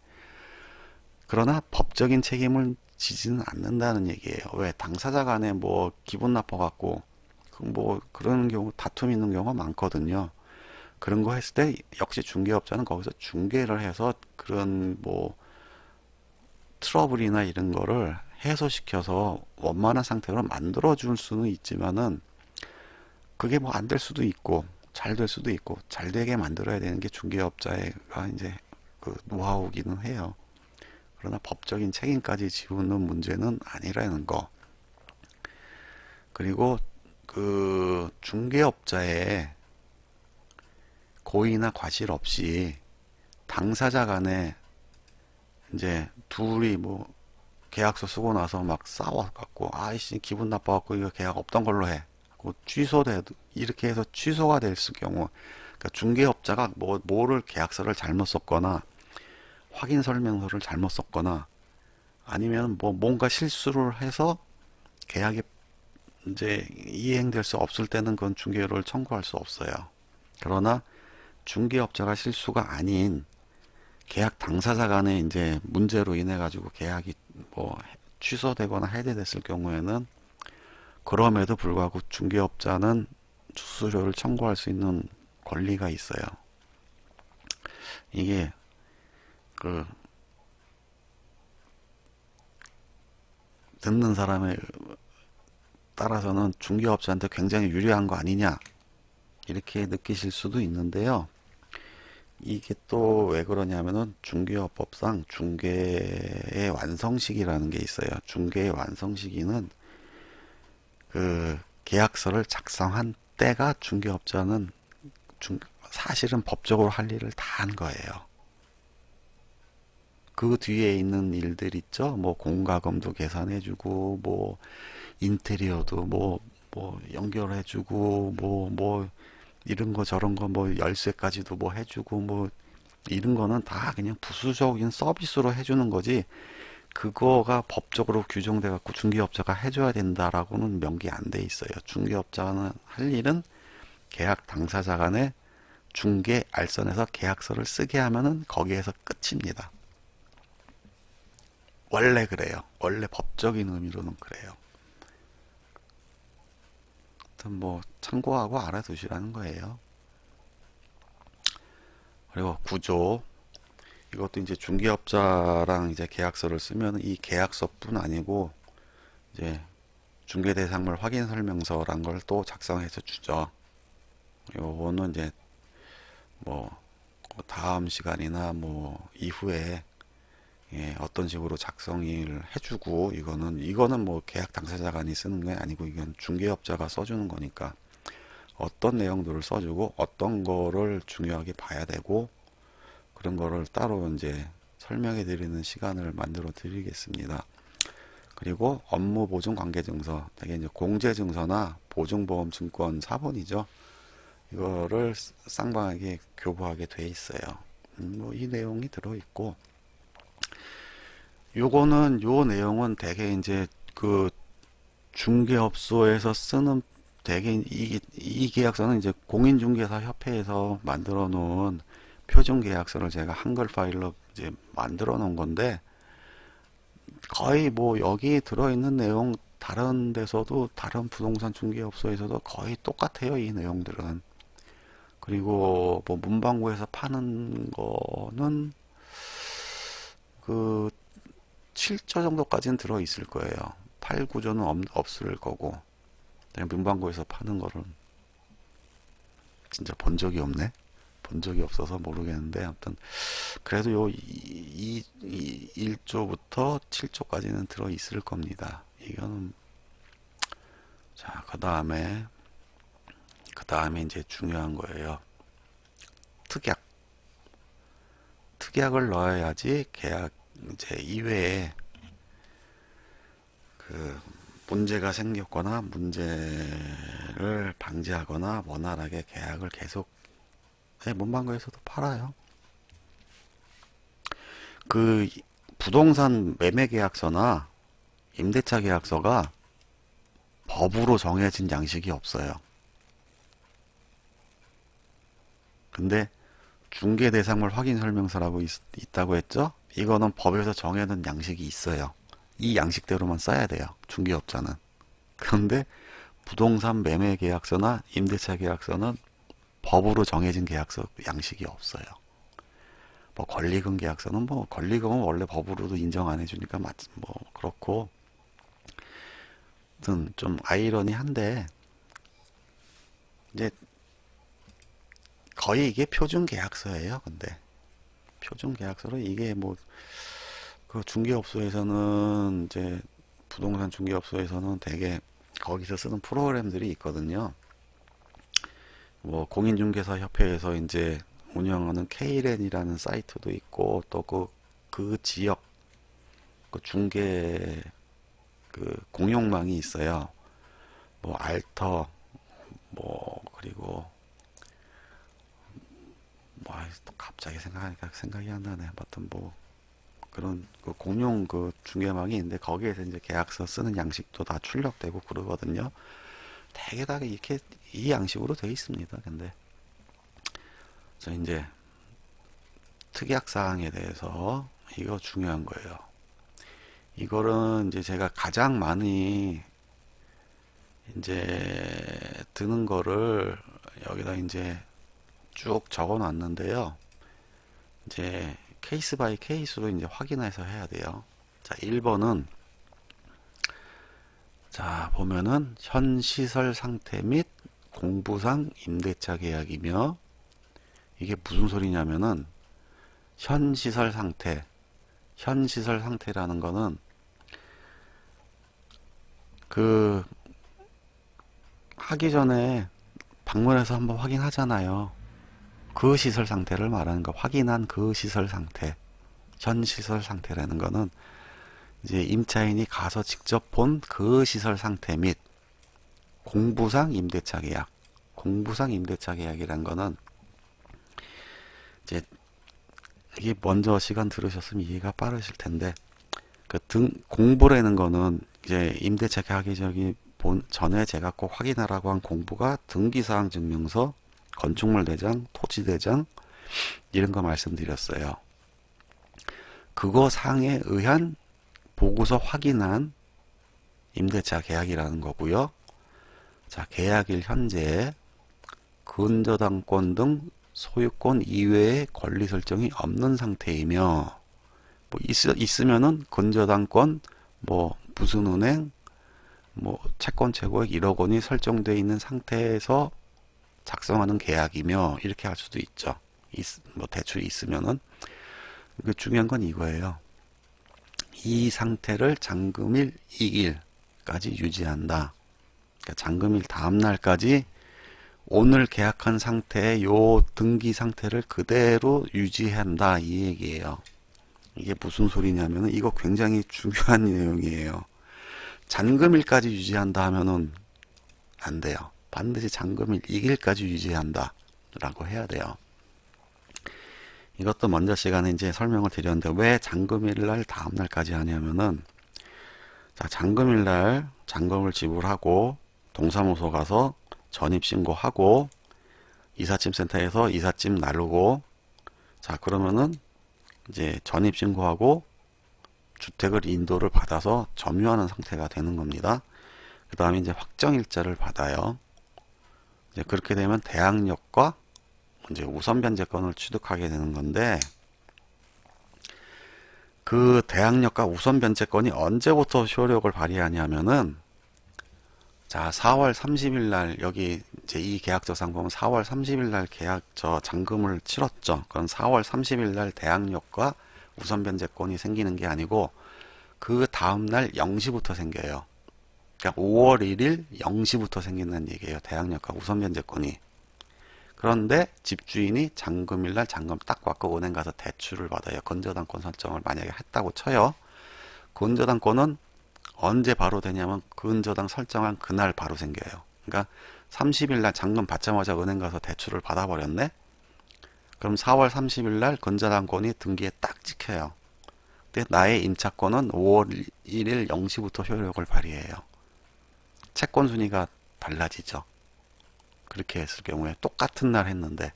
그러나 법적인 책임을 지지는 않는다는 얘기예요. 왜? 당사자 간에 뭐 기분 나빠갖고 뭐 그런 경우 다툼 있는 경우가 많거든요. 그런 거 했을 때 역시 중개업자는 거기서 중개를 해서 그런 뭐 트러블이나 이런 거를 해소시켜서 원만한 상태로 만들어 줄 수는 있지만은 그게 뭐 안 될 수도 있고 잘 될 수도 있고 잘 되게 만들어야 되는 게 중개업자가 이제 그 노하우기는 해요. 그러나 법적인 책임까지 지우는 문제는 아니라는 거. 그리고 그 중개업자의 고의나 과실 없이 당사자 간에 이제 둘이 뭐 계약서 쓰고 나서 막 싸워갖고 아이씨 기분 나빠갖고 이거 계약 없던 걸로 해. 취소돼 이렇게 해서 취소가 됐을 경우 그러니까 중개업자가 뭐를 계약서를 잘못 썼거나 확인 설명서를 잘못 썼거나 아니면 뭐 뭔가 실수를 해서 계약이 이제 이행될 수 없을 때는 그건 중개료를 청구할 수 없어요. 그러나 중개업자가 실수가 아닌 계약 당사자 간에 이제 문제로 인해 가지고 계약이 뭐 취소되거나 해제됐을 경우에는 그럼에도 불구하고 중개업자는 수수료를 청구할 수 있는 권리가 있어요. 이게 그 듣는 사람에 따라서는 중개업자한테 굉장히 유리한 거 아니냐 이렇게 느끼실 수도 있는데요. 이게 또 왜 그러냐면은 중개업법상 중개의 완성시기라는 게 있어요. 중개의 완성시기는 그 계약서를 작성한 때가 사실은 법적으로 할 일을 다 한 거예요. 그 뒤에 있는 일들 있죠. 뭐 공과금도 계산해주고, 뭐 인테리어도 뭐 연결해주고, 뭐 이런 거 저런 거 뭐 열쇠까지도 뭐 해주고, 뭐 이런 거는 다 그냥 부수적인 서비스로 해주는 거지. 그거가 법적으로 규정돼 갖고 중개업자가 해줘야 된다라고는 명기 안 돼 있어요. 중개업자는 할 일은 계약 당사자 간에 중개 알선에서 계약서를 쓰게 하면은 거기에서 끝입니다. 원래 그래요. 원래 법적인 의미로는 그래요. 하여튼 뭐 참고하고 알아두시라는 거예요. 그리고 구조, 이것도 이제 중개업자랑 이제 계약서를 쓰면 이 계약서뿐 아니고 이제 중개대상물 확인 설명서란 걸 또 작성해서 주죠. 요거는 이제 뭐 다음 시간이나 뭐 이후에 예, 어떤 식으로 작성을 해주고, 이거는 뭐 계약 당사자 간이 쓰는 게 아니고 이건 중개업자가 써주는 거니까 어떤 내용들을 써주고 어떤 거를 중요하게 봐야 되고 그런 거를 따로 이제 설명해 드리는 시간을 만들어 드리겠습니다. 그리고 업무 보증 관계 증서, 이게 이제 공제 증서나 보증보험 증권 사본이죠. 이거를 쌍방에게 교부하게 돼 있어요. 뭐 이 내용이 들어 있고, 요 내용은 대개 이제 그 중개업소에서 쓰는 대개 이 계약서는 이제 공인중개사 협회에서 만들어 놓은 표준 계약서를 제가 한글 파일로 이제 만들어 놓은 건데, 거의 뭐 여기 들어있는 내용 다른 데서도 다른 부동산 중개업소에서도 거의 똑같아요. 이 내용들은. 그리고 뭐 문방구에서 파는 거는 그 7조 정도까지는 들어있을 거예요. 8, 9조는 없을 거고. 문방구에서 파는 거는 진짜 본 적이 없네. 본 적이 없어서 모르겠는데, 아무튼 그래도 요 1조부터 7조까지는 들어 있을 겁니다. 이거는. 자, 그 다음에 이제 중요한 거예요. 특약. 특약을 넣어야지 계약 이제 이외에 그 문제가 생겼거나 문제를 방지하거나 원활하게 계약을 계속 문방구에서도 팔아요. 그 부동산 매매 계약서나 임대차 계약서가 법으로 정해진 양식이 없어요. 근데 중개대상물 확인 설명서라고 있다고 했죠? 이거는 법에서 정해놓은 양식이 있어요. 이 양식대로만 써야 돼요. 중개업자는. 그런데 부동산 매매 계약서나 임대차 계약서는 법으로 정해진 계약서 양식이 없어요. 뭐 권리금 계약서는 뭐 권리금은 원래 법으로도 인정 안 해주니까 뭐 그렇고, 좀 아이러니한데 이제 거의 이게 표준 계약서예요. 근데 표준 계약서로 이게 뭐 그 중개업소에서는 이제 부동산 중개업소에서는 되게 거기서 쓰는 프로그램들이 있거든요. 뭐 공인중개사 협회에서 이제 운영하는 K렌이라는 사이트도 있고, 또 그 지역 그 중개 그 공용망이 있어요. 뭐 알터, 뭐 그리고 뭐 또 갑자기 생각하니까 생각이 안 나네. 아무튼 뭐 그런 그 공용 그 중개망이 있는데 거기에서 이제 계약서 쓰는 양식도 다 출력되고 그러거든요. 되게 다 이렇게 이 양식으로 되어 있습니다. 근데 저 이제 특약 사항에 대해서 이거 중요한 거예요. 이거는 이제 제가 가장 많이 이제 드는 거를 여기다 이제 쭉 적어 놨는데요. 이제 케이스 바이 케이스로 이제 확인해서 해야 돼요. 자, 1번은 자, 보면은 현 시설 상태 및 공부상 임대차 계약이며, 이게 무슨 소리냐면은 현 시설 상태라는 거는 그 하기 전에 방문해서 한번 확인하잖아요. 그 시설 상태를 말하는 거, 확인한 그 시설 상태. 현 시설 상태라는 거는 이제 임차인이 가서 직접 본 그 시설 상태 및 공부상 임대차 계약. 공부상 임대차 계약이란 거는 이제 이게 먼저 시간 들으셨으면 이해가 빠르실 텐데 그 공부라는 거는 이제 임대차 계약이 저기 전에 제가 꼭 확인하라고 한 공부가 등기사항 증명서, 건축물 대장, 토지 대장 이런 거 말씀드렸어요. 그거 상에 의한 보고서 확인한 임대차 계약이라는 거고요. 자, 계약일 현재 근저당권 등 소유권 이외의 권리 설정이 없는 상태이며 뭐 있으면은 근저당권 뭐 무슨 은행 뭐 채권 최고액 1억 원이 설정되어 있는 상태에서 작성하는 계약이며 이렇게 할 수도 있죠. 뭐 대출이 있으면은 그 중요한 건 이거예요. 이 상태를 잔금일 이일까지 유지한다. 그러니까 잔금일 다음 날까지 오늘 계약한 상태의 요 등기 상태를 그대로 유지한다 이 얘기예요. 이게 무슨 소리냐면은 이거 굉장히 중요한 내용이에요. 잔금일까지 유지한다 하면은 안 돼요. 반드시 잔금일 이일까지 유지한다 라고 해야 돼요. 이것도 먼저 시간에 이제 설명을 드렸는데 왜 잔금일날 다음날까지 하냐면은 자, 잔금일날 잔금을 지불하고 동사무소 가서 전입신고하고 이삿짐센터에서 이삿짐 나르고 자 그러면은 이제 전입신고하고 주택을 인도를 받아서 점유하는 상태가 되는 겁니다. 그 다음에 이제 확정일자를 받아요. 이제 그렇게 되면 대항력과 이제 우선 변제권을 취득하게 되는 건데 그 대항력과 우선 변제권이 언제부터 효력을 발휘하냐면은 자 4월 30일 날 여기 이제 이 계약서상 보면 4월 30일 날 계약저 잔금을 치렀죠. 그건 4월 30일 날 대항력과 우선 변제권이 생기는 게 아니고 그 다음 날 0시부터 생겨요. 그러니까 5월 1일 0시부터 생긴다는 얘기예요. 대항력과 우선 변제권이. 그런데 집주인이 잔금일날 잔금 딱 받고 은행 가서 대출을 받아요. 건저당권 설정을 만약에 했다고 쳐요. 건저당권은 언제 바로 되냐면 근저당 설정한 그날 바로 생겨요. 그러니까 30일날 잔금 받자마자 은행 가서 대출을 받아버렸네. 그럼 4월 30일날 근저당권이 등기에 딱 찍혀요. 근데 나의 임차권은 5월 1일 0시부터 효력을 발휘해요. 채권 순위가 달라지죠. 그렇게 했을 경우에 똑같은 날 했는데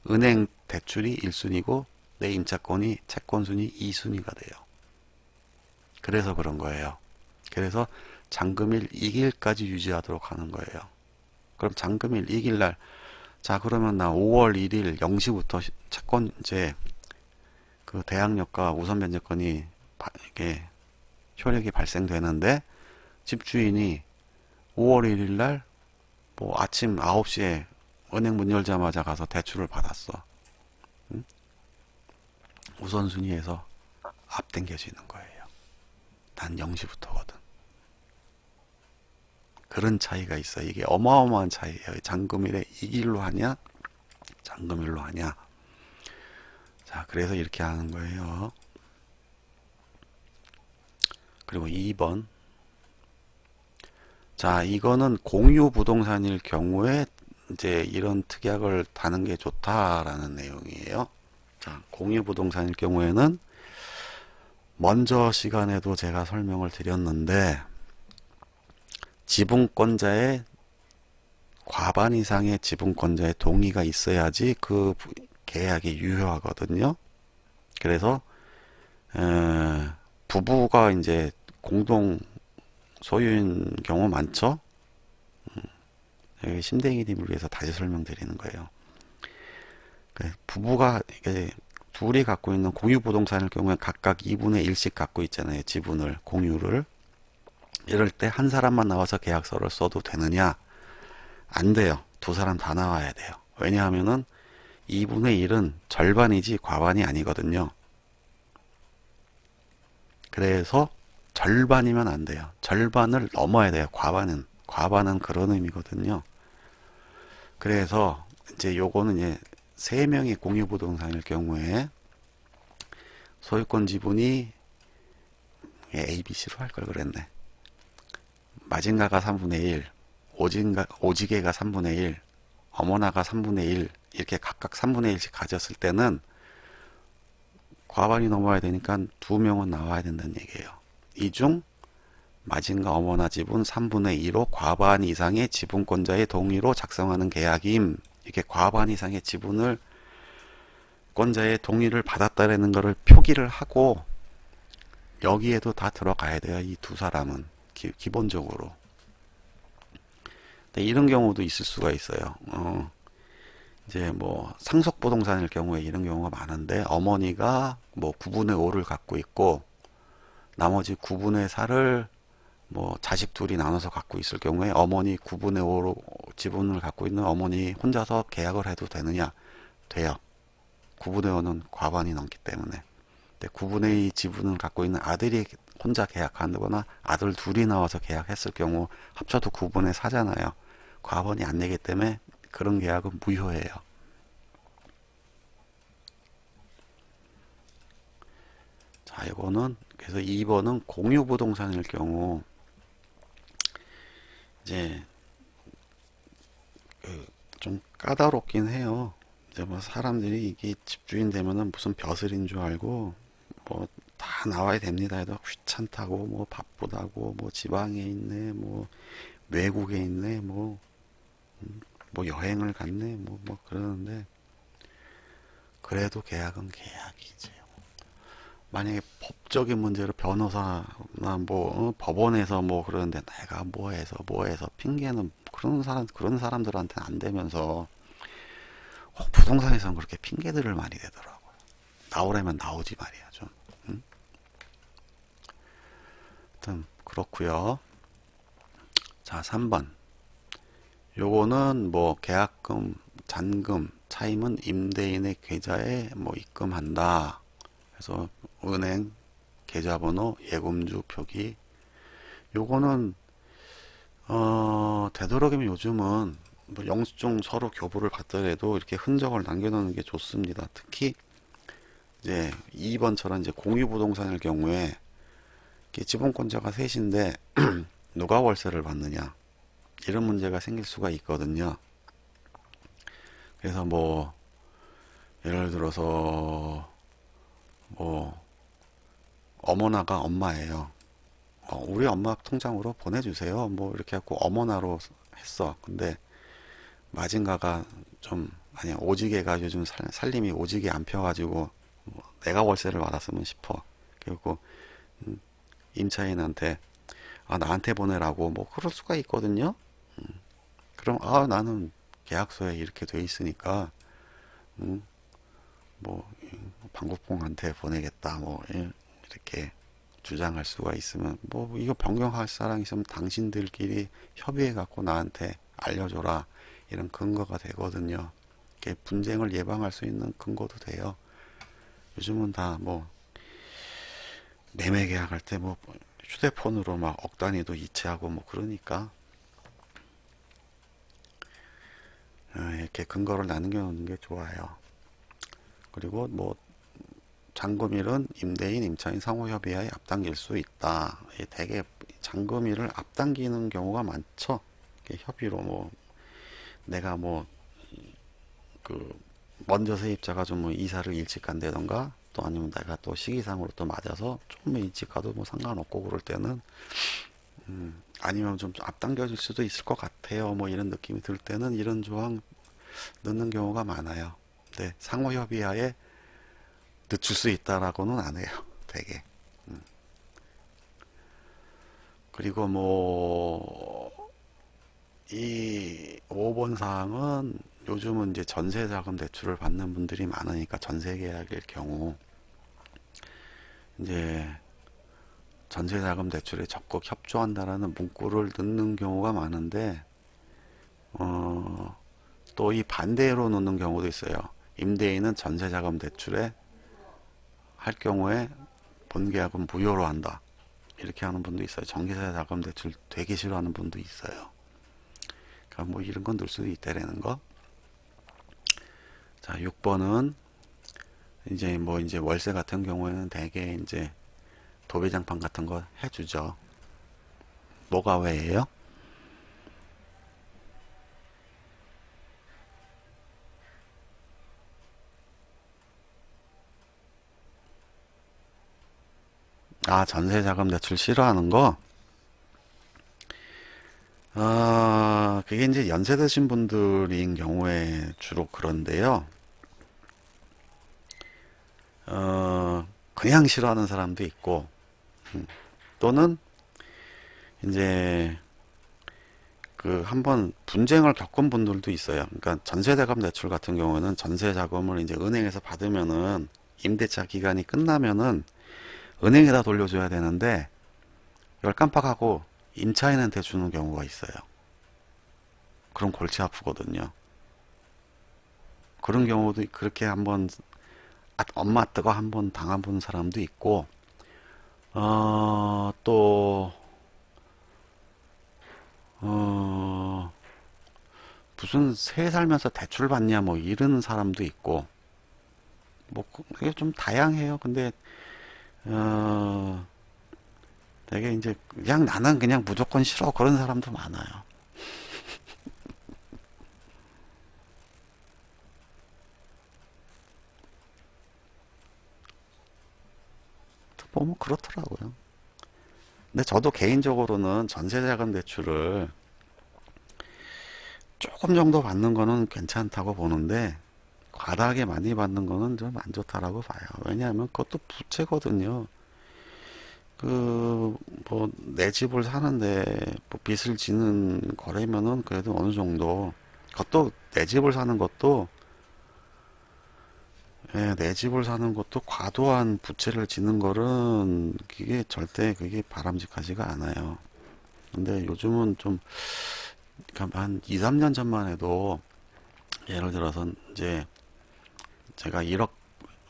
은행 대출이 1순위고 내 임차권이 채권 순위 2순위가 돼요. 그래서 그런 거예요. 그래서 잔금일 2일까지 유지하도록 하는 거예요. 그럼 잔금일 2일 날, 자, 그러면 나 5월 1일 0시부터 채권, 이제, 그 대항력과 우선 변제권이, 이게, 효력이 발생되는데, 집주인이 5월 1일 날, 뭐, 아침 9시에 은행 문 열자마자 가서 대출을 받았어. 응? 우선순위에서 앞당겨지는 거예요. 난 0시부터거든. 그런 차이가 있어. 이게 어마어마한 차이예요. 잔금일에 2일로 하냐? 잔금일로 하냐? 자, 그래서 이렇게 하는 거예요. 그리고 2번. 자, 이거는 공유 부동산일 경우에 이제 이런 특약을 다는 게 좋다라는 내용이에요. 자, 공유 부동산일 경우에는 먼저 시간에도 제가 설명을 드렸는데 지분권자의 과반 이상의 지분권자의 동의가 있어야지 그 계약이 유효하거든요. 그래서 부부가 이제 공동 소유인 경우 많죠. 여기 심댕이님을 위해서 다시 설명드리는 거예요. 부부가 둘이 갖고 있는 공유 부동산일 경우에 각각 2분의 1씩 갖고 있잖아요. 지분을 공유를. 이럴 때 한 사람만 나와서 계약서를 써도 되느냐? 안 돼요. 두 사람 다 나와야 돼요. 왜냐하면은 2분의 1은 절반이지 과반이 아니거든요. 그래서 절반이면 안 돼요. 절반을 넘어야 돼요. 과반은 그런 의미거든요. 그래서 이제 요거는 이제 3명이 공유 부동산일 경우에 소유권 지분이 A, B, C로 할 걸 그랬네. 마진가가 3분의 1, 오지개가 3분의 1, 어머나가 3분의 1 이렇게 각각 3분의 1씩 가졌을 때는 과반이 넘어야 되니까 두 명은 나와야 된다는 얘기예요. 이 중 마진가 어머나 지분 3분의 2로 과반 이상의 지분권자의 동의로 작성하는 계약임. 이렇게 과반 이상의 지분을 권자의 동의를 받았다라는 것을 표기를 하고 여기에도 다 들어가야 돼요. 이 두 사람은 기본적으로. 근데 이런 경우도 있을 수가 있어요. 이제 뭐 상속부동산일 경우에 이런 경우가 많은데 어머니가 뭐 9분의 5를 갖고 있고 나머지 9분의 4를 뭐 자식 둘이 나눠서 갖고 있을 경우에 어머니 9분의 5로 지분을 갖고 있는 어머니 혼자서 계약을 해도 되느냐? 돼요. 9분의 5는 과반이 넘기 때문에. 근데 9분의 2 지분을 갖고 있는 아들이 혼자 계약한다거나 아들 둘이 나와서 계약했을 경우 합쳐도 9분의 4잖아요. 과반이 안 되기 때문에 그런 계약은 무효예요. 자, 이거는 그래서 2번은 공유부동산일 경우 이제 좀 까다롭긴 해요. 이제 뭐 사람들이 이게 집주인 되면은 무슨 벼슬인 줄 알고 뭐 다 나와야 됩니다 해도 귀찮다고 뭐 바쁘다고 뭐 지방에 있네 뭐 외국에 있네 뭐 여행을 갔네 뭐 그러는데 그래도 계약은 계약이지. 만약에 법적인 문제로 변호사나 뭐 법원에서 뭐 그러는데 내가 뭐 해서 핑계는 그런 사람들한테는 안 되면서 부동산에서는 그렇게 핑계들을 많이 대더라고요. 나오려면 나오지 말이야 좀. 응? 하여튼 그렇고요. 자, 3번. 요거는 뭐 계약금, 잔금, 차임은 임대인의 계좌에 뭐 입금한다. 그래서 은행, 계좌번호, 예금주 표기. 요거는 되도록이면 요즘은 뭐 영수증 서로 교부를 받더라도 이렇게 흔적을 남겨놓는 게 좋습니다. 특히 이제 2번처럼 이제 공유부동산일 경우에 지분권자가 셋인데 누가 월세를 받느냐 이런 문제가 생길 수가 있거든요. 그래서 뭐 예를 들어서 뭐 어머나가 엄마예요. 우리 엄마 통장으로 보내주세요. 뭐 이렇게 해갖고 어머나로 했어. 근데 마징가가 좀 아니야 오지게가 요즘 살림이 오지게 안 펴가지고 뭐 내가 월세를 받았으면 싶어. 그리고 임차인한테 나한테 보내라고 뭐 그럴 수가 있거든요. 그럼 나는 계약서에 이렇게 돼 있으니까 음, 뭐 방국봉한테 보내겠다 뭐 이렇게 주장할 수가 있으면 뭐 이거 변경할 사람 있으면 당신들끼리 협의해 갖고 나한테 알려줘라 이런 근거가 되거든요. 이게 분쟁을 예방할 수 있는 근거도 돼요. 요즘은 다 뭐 매매 계약할 때 뭐 휴대폰으로 막 억 단위도 이체하고 뭐 그러니까 이렇게 근거를 남겨놓는 게 좋아요. 그리고 뭐 잔금일은 임대인, 임차인 상호협의하에 앞당길 수 있다. 대개 잔금일을 앞당기는 경우가 많죠. 협의로 뭐 내가 뭐 그 먼저 세입자가 좀 뭐 이사를 일찍 간다던가 또 아니면 내가 또 시기상으로 또 맞아서 조금 일찍 가도 뭐 상관없고 그럴 때는 아니면 좀 앞당겨질 수도 있을 것 같아요. 뭐 이런 느낌이 들 때는 이런 조항 넣는 경우가 많아요. 근데 상호협의하에 늦출 수 있다라고는 안 해요. 되게. 그리고 뭐 이 5번 사항은 요즘은 이제 전세자금 대출을 받는 분들이 많으니까 전세 계약일 경우 이제 전세자금 대출에 적극 협조한다라는 문구를 넣는 경우가 많은데 또 이 반대로 넣는 경우도 있어요. 임대인은 전세자금 대출에 할 경우에 본계약은 무효로 한다. 이렇게 하는 분도 있어요. 전세자금 대출 되게 싫어하는 분도 있어요. 그러니까 뭐 이런 건 넣을 수도 있다라는 거. 자, 6번은 이제 월세 같은 경우에는 대개 이제 도배장판 같은 거 해주죠. 뭐가 왜예요? 아, 전세자금 대출 싫어하는 거? 그게 이제 연세 드신 분들인 경우에 주로 그런데요. 그냥 싫어하는 사람도 있고, 또는 이제 그 한번 분쟁을 겪은 분들도 있어요. 그러니까 전세대금 대출 같은 경우는 전세 자금을 이제 은행에서 받으면은 임대차 기간이 끝나면은 은행에다 돌려줘야 되는데 이걸 깜빡하고 임차인한테 주는 경우가 있어요. 그럼 골치 아프거든요. 그런 경우도 그렇게 한번 엄마 뜨거 한번 당한 본 사람도 있고, 또 어, 무슨 새 살면서 대출 받냐 뭐 이런 사람도 있고, 뭐 그게 좀 다양해요. 근데 어, 되게 이제 그냥 나는 그냥 무조건 싫어 그런 사람도 많아요. 보면 그렇더라고요. 근데 저도 개인적으로는 전세자금 대출을 조금 정도 받는 거는 괜찮다고 보는데 과다하게 많이 받는 거는 좀 안 좋다라고 봐요. 왜냐하면 그것도 부채거든요. 그, 뭐, 내 집을 사는데, 뭐 빚을 지는 거래면은 그래도 어느 정도, 그것도 내 집을 사는 것도, 예, 내 집을 사는 것도 과도한 부채를 지는 거는, 그게 절대 그게 바람직하지가 않아요. 근데 요즘은 좀, 그러니까 한 2, 3년 전만 해도, 예를 들어서 이제, 제가 1억,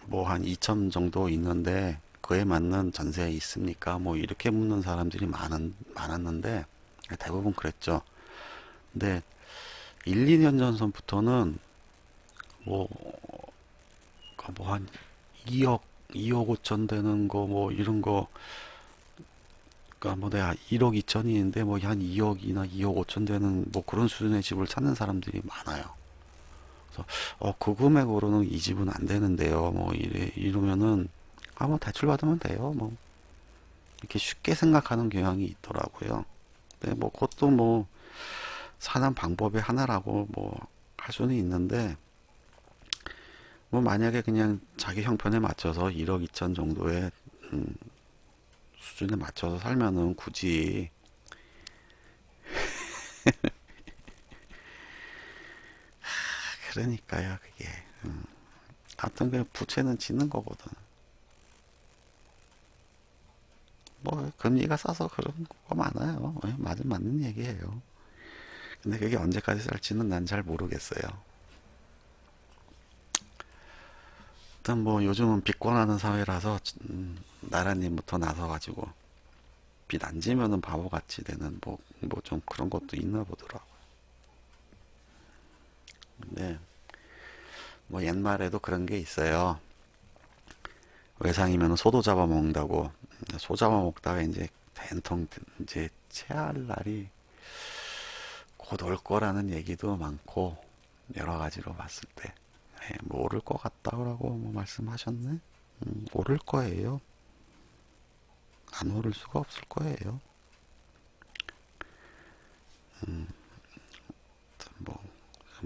뭐 한 2천 정도 있는데, 그에 맞는 전세 있습니까? 뭐 이렇게 묻는 사람들이 많았는데, 대부분 그랬죠. 근데 1, 2년 전부터는 뭐, 뭐 한 2억, 2억 5천 되는 거, 뭐 이런 거, 그러니까 뭐 내가 1억 2천이인데 뭐 한 2억이나 2억 5천 되는 뭐 그런 수준의 집을 찾는 사람들이 많아요. 그래서 그 금액으로는 이 집은 안 되는데요. 뭐 이러면은 뭐 대출 받으면 돼요. 뭐 이렇게 쉽게 생각하는 경향이 있더라고요. 근데 뭐 그것도 뭐 사는 방법의 하나라고 뭐 할 수는 있는데 뭐 만약에 그냥 자기 형편에 맞춰서 1억 2천 정도의 음, 수준에 맞춰서 살면은 굳이 그러니까요 그게 하여튼 그 부채는 짓는 거거든. 뭐 금리가 싸서 그런 거 많아요. 예, 맞는 얘기예요. 근데 그게 언제까지 살지는 난 잘 모르겠어요. 일단 뭐 요즘은 빚권하는 사회라서 나라님부터 나서가지고 빚 안 지면은 바보같이 되는 뭐 좀 그런 것도 있나 보더라고. 근데 뭐 옛말에도 그런 게 있어요. 외상이면 소도 잡아먹는다고. 소 잡아먹다가 이제 된통 이제 체할 날이 곧 올 거라는 얘기도 많고 여러 가지로 봤을 때 뭐 오를 것 같다고 뭐 말씀하셨네. 오를 거예요. 안 오를 수가 없을 거예요. 뭐,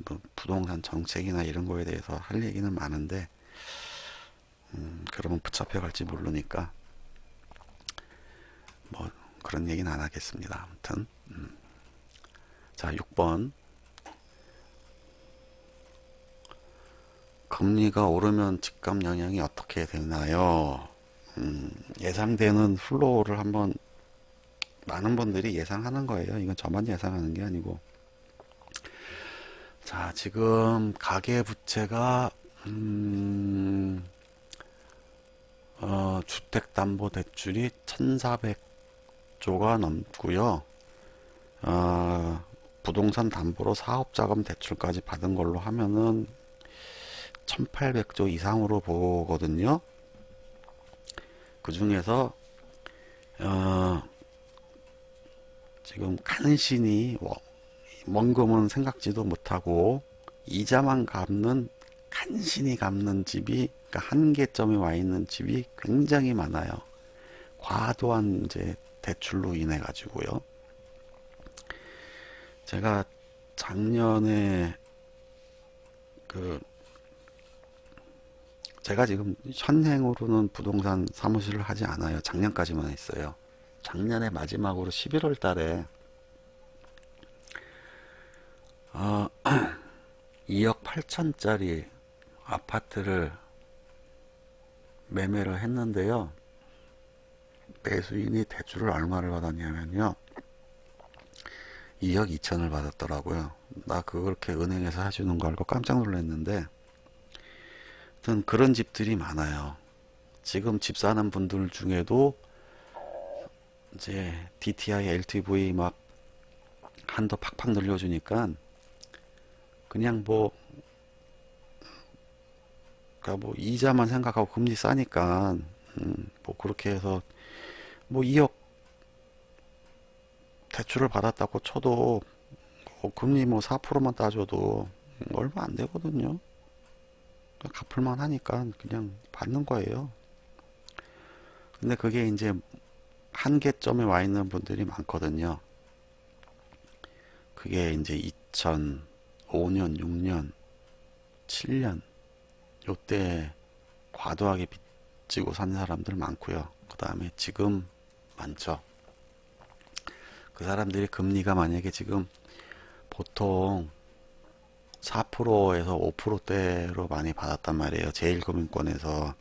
뭐 부동산 정책이나 이런 거에 대해서 할 얘기는 많은데 그러면 붙잡혀 갈지 모르니까 뭐 그런 얘기는 안 하겠습니다. 아무튼 자 6번 금리가 오르면 집값 영향이 어떻게 되나요? 예상되는 플로우를 한번 많은 분들이 예상하는 거예요. 이건 저만 예상하는 게 아니고. 자, 지금 가계부채가 주택담보대출이 1,400조가 넘고요. 부동산 담보로 사업자금 대출까지 받은 걸로 하면은 1800조 이상으로 보거든요. 그 중에서 지금 간신히 원금은 생각지도 못하고 이자만 갚는, 간신히 갚는 집이, 그러니까 한계점에 와 있는 집이 굉장히 많아요. 과도한 이제 대출로 인해 가지고요. 제가 작년에 그 제가 지금 현행으로는 부동산 사무실을 하지 않아요. 작년까지만 했어요. 작년에 마지막으로 11월 달에 2억 8천짜리 아파트를 매매를 했는데요. 매수인이 대출을 얼마를 받았냐면요. 2억 2천을 받았더라고요. 나 그렇게 은행에서 해주는 거 알고 깜짝 놀랐는데, 하여튼 그런 집들이 많아요. 지금 집 사는 분들 중에도 이제 DTI, LTV 막 한도 팍팍 늘려주니까 그냥 그러니까 뭐 이자만 생각하고 금리 싸니까 뭐 그렇게 해서 뭐 2억 대출을 받았다고 쳐도 금리 뭐 4%만 따줘도 얼마 안 되거든요. 갚을만 하니까 그냥 받는 거예요. 근데 그게 이제 한계점에 와 있는 분들이 많거든요. 그게 이제 2005년, 6년, 7년 요때 과도하게 빚지고 산 사람들 많고요. 그 다음에 지금 많죠. 그 사람들이 금리가 만약에 지금 보통 4%에서 5%대로 많이 받았단 말이에요. 제1금융권에서.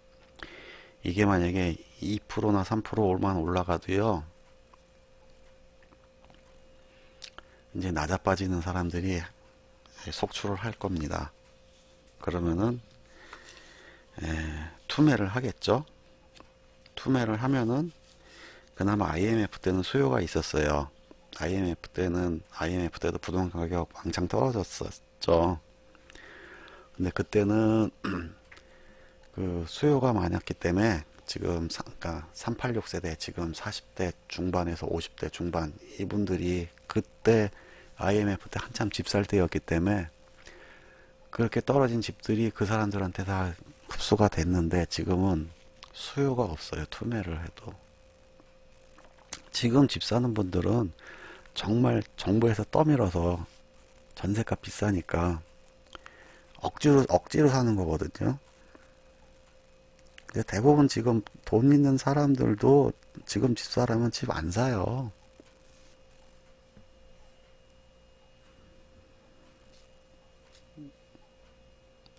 이게 만약에 2%나 3%만 올라가도요. 이제 낮아빠지는 사람들이 속출을 할 겁니다. 그러면은 투매를 하겠죠. 투매를 하면은 그나마 IMF 때는 수요가 있었어요. IMF 때도 부동산 가격 왕창 떨어졌었죠. 근데 그때는 그 수요가 많았기 때문에 지금 그러니까 386세대 지금 40대 중반에서 50대 중반 이분들이 그때 IMF 때 한참 집 살 때였기 때문에 그렇게 떨어진 집들이 그 사람들한테 다 흡수가 됐는데 지금은 수요가 없어요. 투매를 해도. 지금 집 사는 분들은 정말 정부에서 떠밀어서 전세값 비싸니까 억지로 사는 거거든요. 근데 대부분 지금 돈 있는 사람들도 지금 집 사려면 집 안 사요.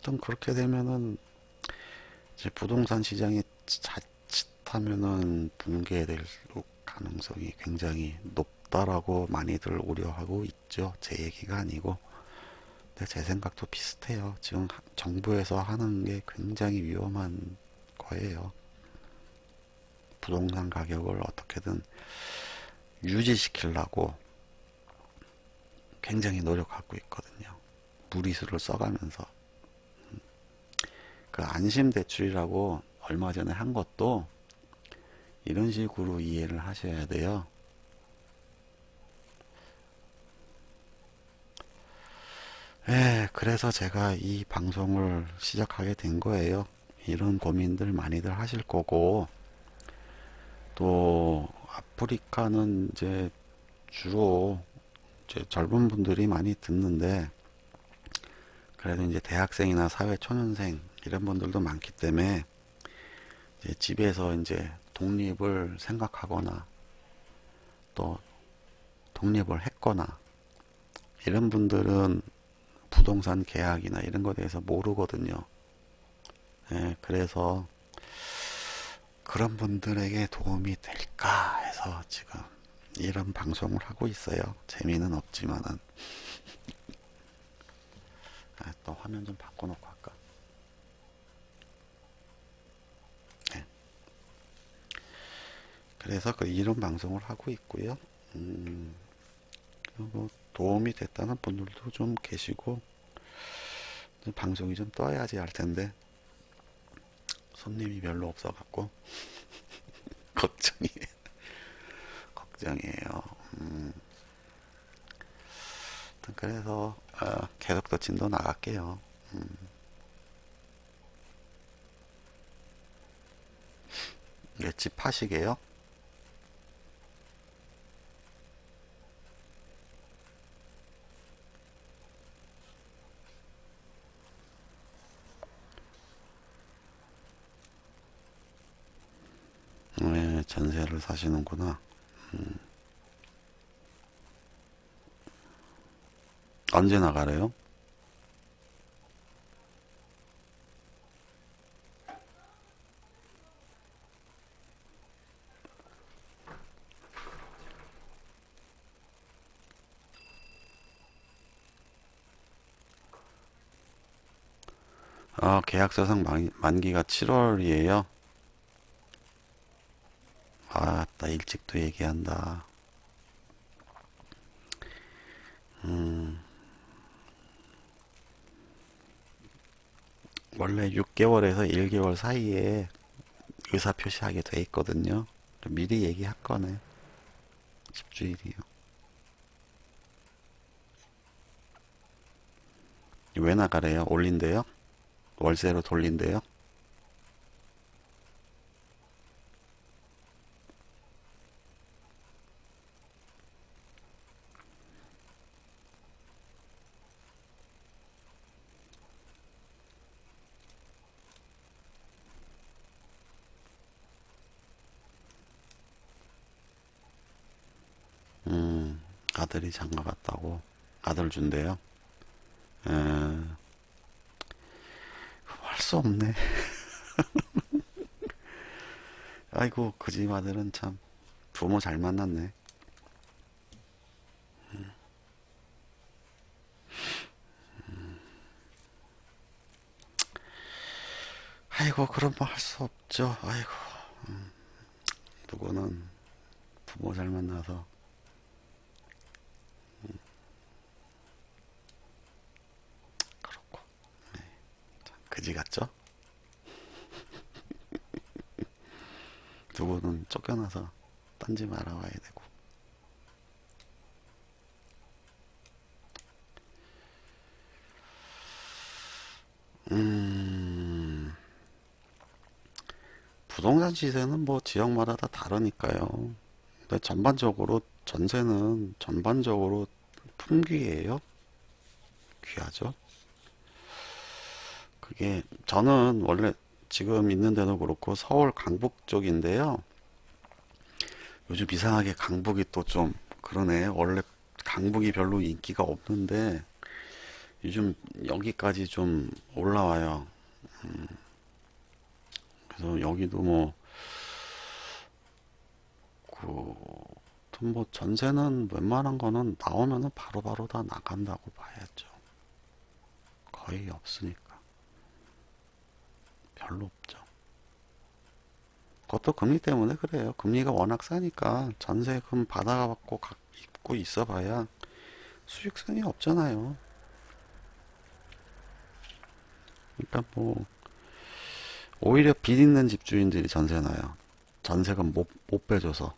좀 그렇게 되면은 이제 부동산 시장이 자칫하면은 붕괴될 가능성이 굉장히 높다라고 많이들 우려하고 있죠. 제 얘기가 아니고. 근데 제 생각도 비슷해요. 지금 정부에서 하는 게 굉장히 위험한 거예요. 부동산 가격을 어떻게든 유지시키려고 굉장히 노력하고 있거든요. 무리수를 써가면서. 그 안심대출이라고 얼마 전에 한 것도 이런 식으로 이해를 하셔야 돼요. 그래서 제가 이 방송을 시작하게 된 거예요. 이런 고민들 많이들 하실 거고, 또 아프리카는 이제 주로 이제 젊은 분들이 많이 듣는데, 그래도 이제 대학생이나 사회 초년생 이런 분들도 많기 때문에 이제 집에서 이제 독립을 생각하거나 또 독립을 했거나 이런 분들은 부동산 계약이나 이런 거에 대해서 모르거든요. 그래서 그런 분들에게 도움이 될까 해서 지금 이런 방송을 하고 있어요. 재미는 없지만은. 또 화면 좀 바꿔놓고 할까? 네. 그래서 이런 방송을 하고 있고요. 그리고 도움이 됐다는 분들도 좀 계시고, 방송이 좀 떠야지 할 텐데 손님이 별로 없어갖고 걱정이 걱정이에요. 그래서 계속 더 진도 나갈게요. 네, 집 파시게요? 네, 전세를 사시는구나. 언제 나가래요? 계약서상 만기가 7월이에요. 나 일찍 또 얘기한다. 원래 6개월에서 1개월 사이에 의사표시하게 돼 있거든요. 좀 미리 얘기할 거네. 집주일이요. 왜 나가래요? 올린대요? 월세로 돌린대요? 아들이 장가 갔다고 아들 준대요. 할 수 없네. 아이고 그 집 아들은 참 부모 잘 만났네. 아이고 그럼 뭐 할 수 없죠. 아이고 누구는 부모 잘 만나서 그렇고 그지 같죠? 누구는 쫓겨나서 딴 집 알아와야 되고. 음, 부동산 시세는 뭐 지역마다 다 다르니까요. 근데 전반적으로 전세는 전반적으로 품귀예요. 귀하죠. 그게 저는 원래 지금 있는 데도 그렇고 서울 강북 쪽인데요. 요즘 이상하게 강북이 또 좀 그러네. 원래 강북이 별로 인기가 없는데 요즘 여기까지 좀 올라와요. 그래서 여기도 뭐, 뭐 전세는 웬만한 거는 나오면은 바로바로 다 나간다고 봐야죠. 거의 없으니까. 별로 없죠. 그것도 금리 때문에 그래요. 금리가 워낙 싸니까 전세금 받아갖고 입고 있어 봐야 수익성이 없잖아요. 그러니까 뭐, 오히려 빚 있는 집주인들이 전세 나요. 전세금 못 빼줘서.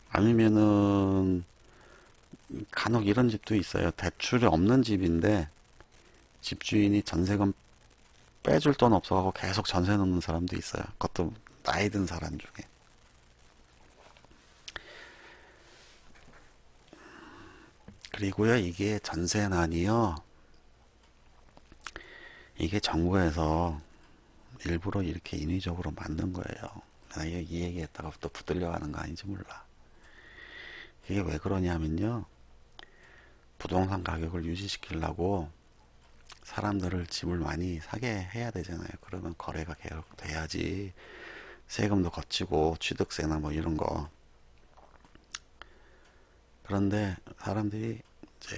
아니면은 간혹 이런 집도 있어요. 대출이 없는 집인데 집주인이 전세금 빼줄 돈 없어가고 계속 전세 넣는 사람도 있어요. 그것도 나이 든 사람 중에. 그리고요, 이게 전세난이요. 이게 정부에서 일부러 이렇게 인위적으로 만든 거예요. 이 얘기했다가 또 붙들려 가는 거 아닌지 몰라. 이게 왜 그러냐면요. 부동산 가격을 유지시키려고 사람들을 집을 많이 사게 해야 되잖아요. 그러면 거래가 계속 돼야지 세금도 거치고 취득세나 뭐 이런 거. 그런데 사람들이 이제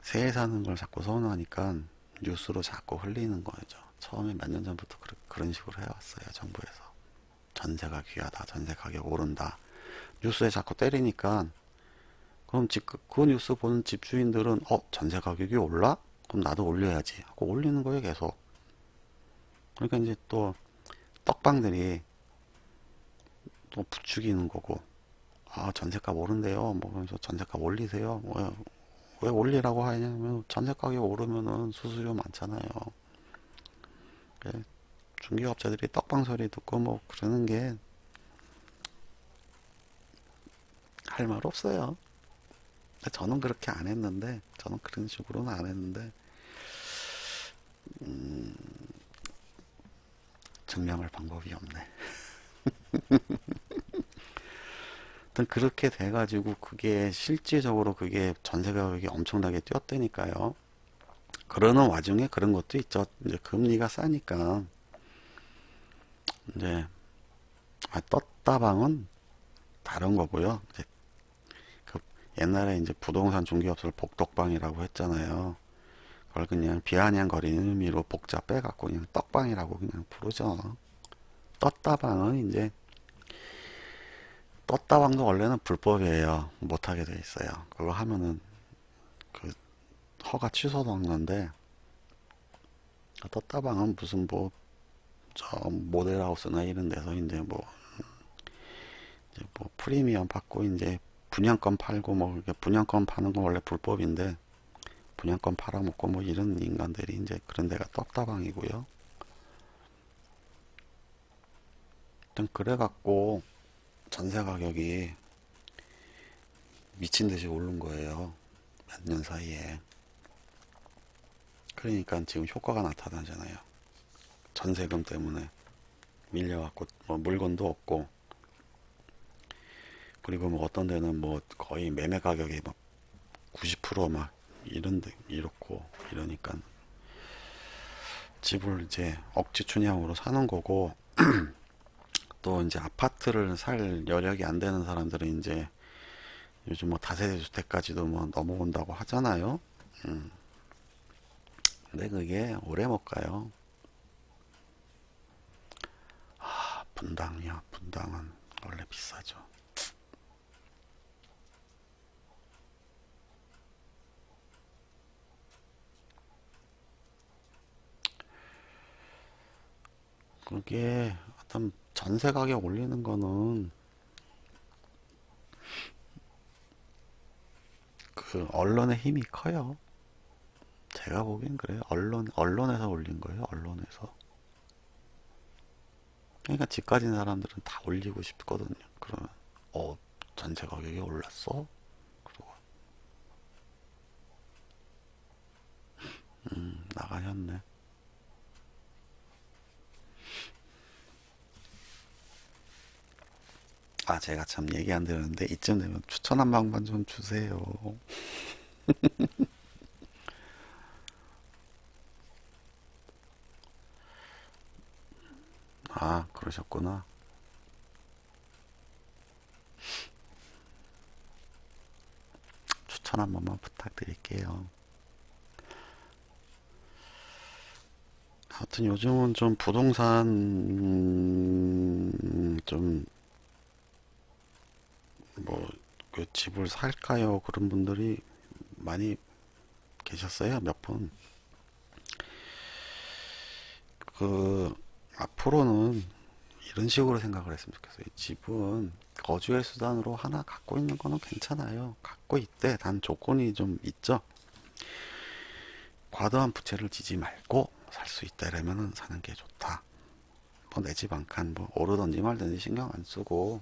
새 사는 걸 자꾸 선호하니까 뉴스로 자꾸 흘리는 거죠. 처음에 몇 년 전부터 그런 식으로 해왔어요. 정부에서. 전세가 귀하다. 전세 가격 오른다. 뉴스에 자꾸 때리니까 그럼 그 뉴스 보는 집주인들은 전세 가격이 올라? 그럼 나도 올려야지 하고 올리는 거예요, 계속. 그러니까 이제 또 떡방들이 또 부추기는 거고, 전세값 오른대요. 뭐 그러면서 전세값 올리세요. 왜 올리라고 하냐면 전세 가격이 오르면은 수수료 많잖아요. 중개업자들이 떡방 소리 듣고 뭐 그러는 게 할 말 없어요. 저는 그렇게 안 했는데, 저는 그런 식으로는 안 했는데, 증명할 방법이 없네. 하여튼 그렇게 돼가지고 그게 실질적으로 그게 전세 가격이 엄청나게 뛰었다니까요. 그러는 와중에 그런 것도 있죠. 이제 금리가 싸니까 이제 떴다방은 다른 거고요. 이제 그 옛날에 이제 부동산 중개업소를 복덕방이라고 했잖아요. 그걸 그냥 비아냥거리는 의미로 복자 빼갖고 그냥 떡방이라고 그냥 부르죠. 떴다방은 이제 떴다방도 원래는 불법이에요. 못하게 돼 있어요. 그거 하면은 그 허가 취소당하는데, 떴다방은 무슨 뭐 저 모델하우스나 이런 데서 이제 뭐 프리미엄 받고 이제 분양권 팔고 뭐 이렇게 분양권 파는 건 원래 불법인데 분양권 팔아먹고 뭐 이런 인간들이 이제 그런 데가 떴다방이고요. 일단 그래갖고 전세 가격이 미친 듯이 오른 거예요. 몇 년 사이에. 그러니까 지금 효과가 나타나잖아요. 전세금 때문에 밀려갖고 뭐 물건도 없고, 그리고 뭐 어떤 데는 뭐 거의 매매 가격이 막 90%막 이런데 이렇고 이러니까 집을 이제 억지 춘향으로 사는 거고, 또 이제 아파트를 살 여력이 안 되는 사람들은 이제 요즘 뭐 다세대 주택까지도 뭐 넘어온다고 하잖아요. 음. 근데 그게 오래 못 가요. 분당이요. 분당은 원래 비싸죠. 그게 어떤 전세 가격 올리는 거는 그 언론의 힘이 커요. 제가 보기엔 그래요. 언론에서 올린 거예요. 언론에서. 그러니까 집 가진 사람들은 다 올리고 싶거든요. 그러면 어 전세 가격이 올랐어? 그러고 나가셨네. 제가 참 얘기 안 드렸는데 이쯤 되면 추천 한 방만 좀 주세요. 그러셨구나. 추천 한 번만 부탁드릴게요. 하여튼 요즘은 좀 부동산 좀 뭐 그 집을 살까요? 그런 분들이 많이 계셨어요. 몇 분. 그 앞으로는 이런 식으로 생각을 했으면 좋겠어요. 집은 거주의 수단으로 하나 갖고 있는 거는 괜찮아요. 갖고 있대. 단 조건이 좀 있죠. 과도한 부채를 지지 말고 살 수 있다라면은 사는 게 좋다. 뭐 내 집 한 칸 뭐 오르든지 말든지 신경 안 쓰고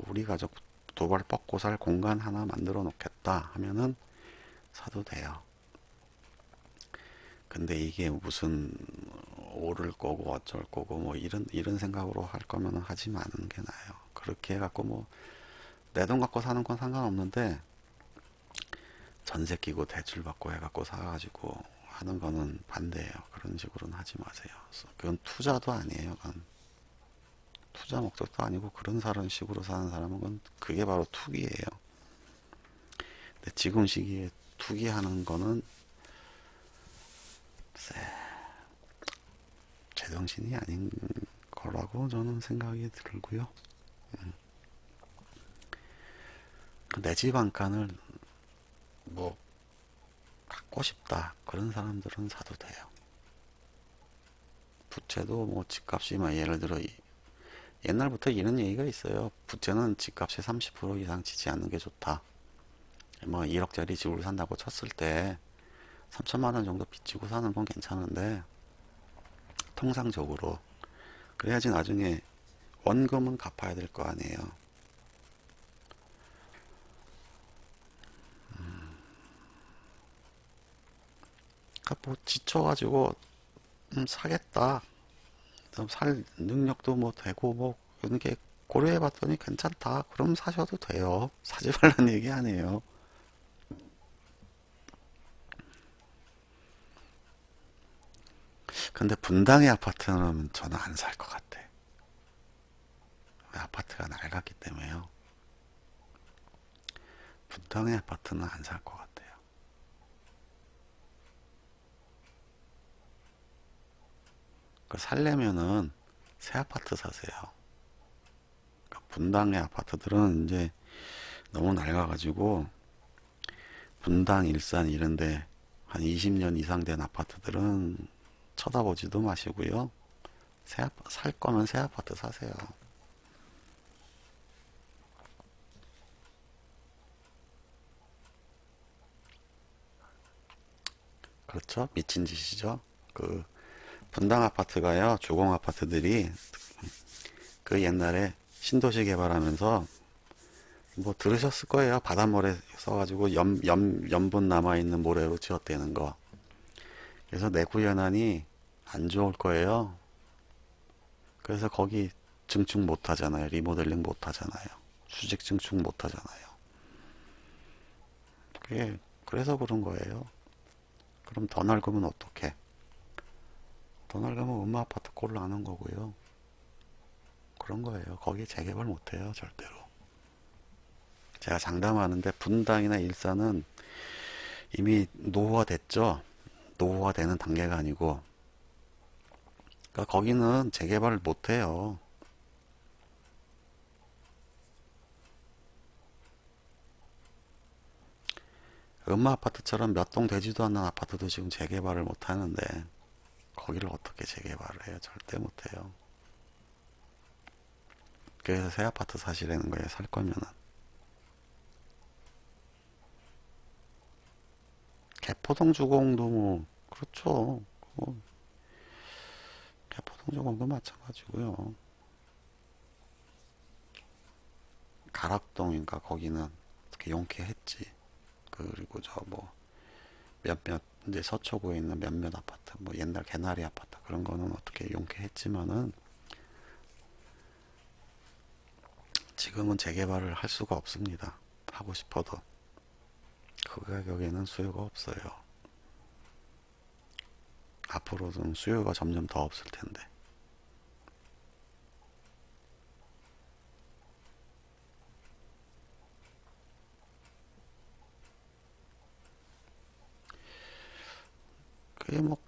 우리 가족 두 발 뻗고 살 공간 하나 만들어 놓겠다 하면은 사도 돼요. 근데 이게 무슨 오를 거고 어쩔 거고 뭐 이런 생각으로 할 거면 하지 마는 게 나아요. 그렇게 해갖고 뭐 내 돈 갖고 사는 건 상관없는데 전세 끼고 대출 받고 해갖고 사가지고 하는 거는 반대예요. 그런 식으로는 하지 마세요. 그건 투자도 아니에요. 그건 투자 목적도 아니고 그런 사람 식으로 사는 사람은 그게 바로 투기예요. 근데 지금 시기에 투기하는 거는 제정신이 아닌 거라고 저는 생각이 들고요. 내 집 한 칸을 뭐 갖고 싶다 그런 사람들은 사도 돼요. 부채도 뭐 집값이 막 예를 들어 옛날부터 이런 얘기가 있어요. 부채는 집값의 30% 이상 치지 않는 게 좋다. 뭐 1억짜리 집을 산다고 쳤을 때 3천만 원 정도 빚지고 사는 건 괜찮은데 통상적으로 그래야지 나중에 원금은 갚아야 될 거 아니에요. 그러니까 뭐 지쳐가지고 사겠다. 살 능력도 뭐 되고 뭐 이런 게 고려해봤더니 괜찮다. 그럼 사셔도 돼요. 사지 말라는 얘기 아니에요. 근데 분당의 아파트는 저는 안 살 것 같아. 아파트가 낡았기 때문에요. 분당의 아파트는 안 살 것 같아요. 그 살려면은 새 아파트 사세요. 그러니까 분당의 아파트들은 이제 너무 낡아가지고 분당, 일산 이런데 한 20년 이상 된 아파트들은 쳐다보지도 마시고요. 살 거면 새 아파트 사세요. 그렇죠? 미친 짓이죠. 그 분당 아파트가요, 주공 아파트들이 그 옛날에 신도시 개발하면서 뭐 들으셨을 거예요. 바닷모래 써가지고 염분 남아있는 모래로 지었다는 거. 그래서 내구 연한이 안 좋을 거예요. 그래서 거기 증축 못 하잖아요. 리모델링 못 하잖아요. 수직 증축 못 하잖아요. 그게 그래서 그런 거예요. 그럼 더 낡으면 어떡해? 더 낡으면 음마 아파트 꼴 나는 거고요. 그런 거예요. 거기 재개발 못 해요. 절대로. 제가 장담하는데 분당이나 일산은 이미 노후화됐죠. 노후화되는 단계가 아니고, 그러니까 거기는 재개발을 못 해요. 음마 아파트처럼 몇 동 되지도 않는 아파트도 지금 재개발을 못 하는데 거기를 어떻게 재개발을 해요? 절대 못 해요. 그래서 새 아파트 사시라는 거예요. 살 거면은. 개포동 주공도 뭐 그렇죠. 뭐 개포동 주공도 마찬가지고요. 가락동인가 거기는 어떻게 용케했지. 그리고 저 뭐 몇몇 이제 서초구에 있는 몇몇 아파트 뭐 옛날 개나리 아파트 그런 거는 어떻게 용케했지만은 지금은 재개발을 할 수가 없습니다. 하고 싶어도 그 가격에는 수요가 없어요. 앞으로는 수요가 점점 더 없을 텐데. 그게 뭐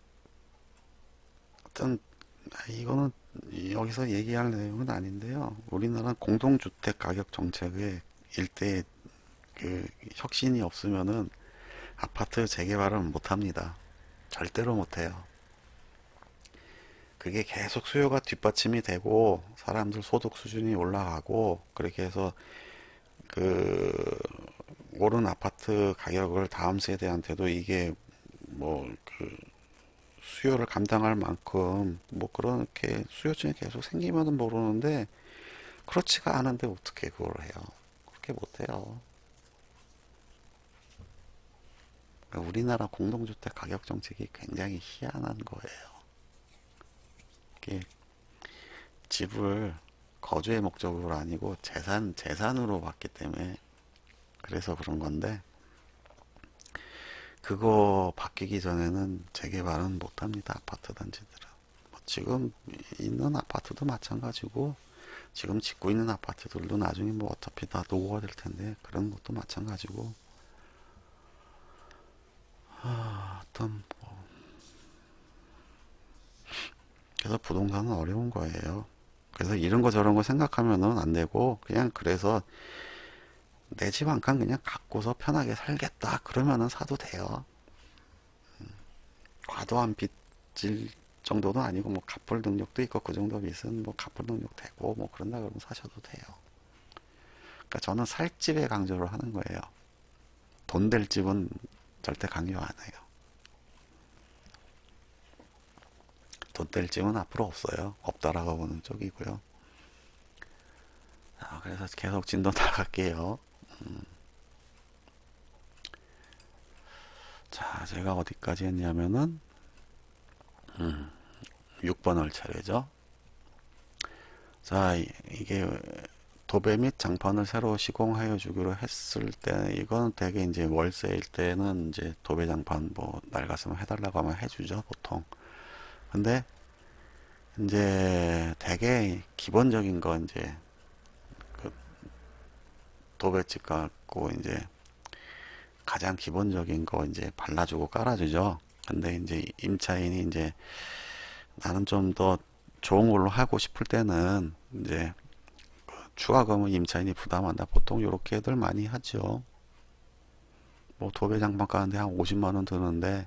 어떤 이거는 여기서 얘기할 내용은 아닌데요. 우리나라 공동주택 가격 정책의 일대 그 혁신이 없으면은 아파트 재개발은 못 합니다. 절대로 못 해요. 그게 계속 수요가 뒷받침이 되고 사람들 소득 수준이 올라가고 그렇게 해서 그 오른 아파트 가격을 다음 세대한테도 이게 뭐그 수요를 감당할 만큼 뭐 그렇게 수요층이 계속 생기면은 모르는데 그렇지가 않은데 어떻게 그걸 해요? 그렇게 못해요. 그러니까 우리나라 공동주택 가격 정책이 굉장히 희한한 거예요. 이게 집을 거주의 목적으로 아니고 재산으로 봤기 때문에 그래서 그런 건데 그거 바뀌기 전에는 재개발은 못 합니다. 아파트 단지들은. 뭐 지금 있는 아파트도 마찬가지고 지금 짓고 있는 아파트들도 나중에 뭐 어차피 다 노후가 될 텐데 그런 것도 마찬가지고 어떤 그래서 부동산은 어려운 거예요. 그래서 이런 거 저런 거 생각하면은 안 되고 그냥 그래서 내 집 한 칸 그냥 갖고서 편하게 살겠다 그러면은 사도 돼요. 과도한 빚질 정도는 아니고 뭐 갚을 능력도 있고 그 정도 빚은 뭐 갚을 능력 되고 뭐 그런다 그러면 사셔도 돼요. 그러니까 저는 살 집에 강조를 하는 거예요. 돈 될 집은 절대 강요 안 해요. 돈 될 집은 앞으로 없어요. 없다라고 보는 쪽이고요. 그래서 계속 진도 나갈게요. 자, 제가 어디까지 했냐면은 6번 할 차례죠. 자, 이게 도배 및 장판을 새로 시공하여 주기로 했을 때, 이건 되게 이제 월세일 때는 이제 도배 장판 뭐 낡았으면 해달라고 하면 해주죠, 보통. 근데 이제 되게 기본적인 거 이제 그 도배집 갖고 이제 가장 기본적인 거 이제 발라주고 깔아주죠. 근데 이제 임차인이 이제 나는 좀 더 좋은 걸로 하고 싶을 때는 이제 추가금은 임차인이 부담한다. 보통 이렇게들 많이 하죠. 뭐 도배 장판 까는데 한 50만 원 드는데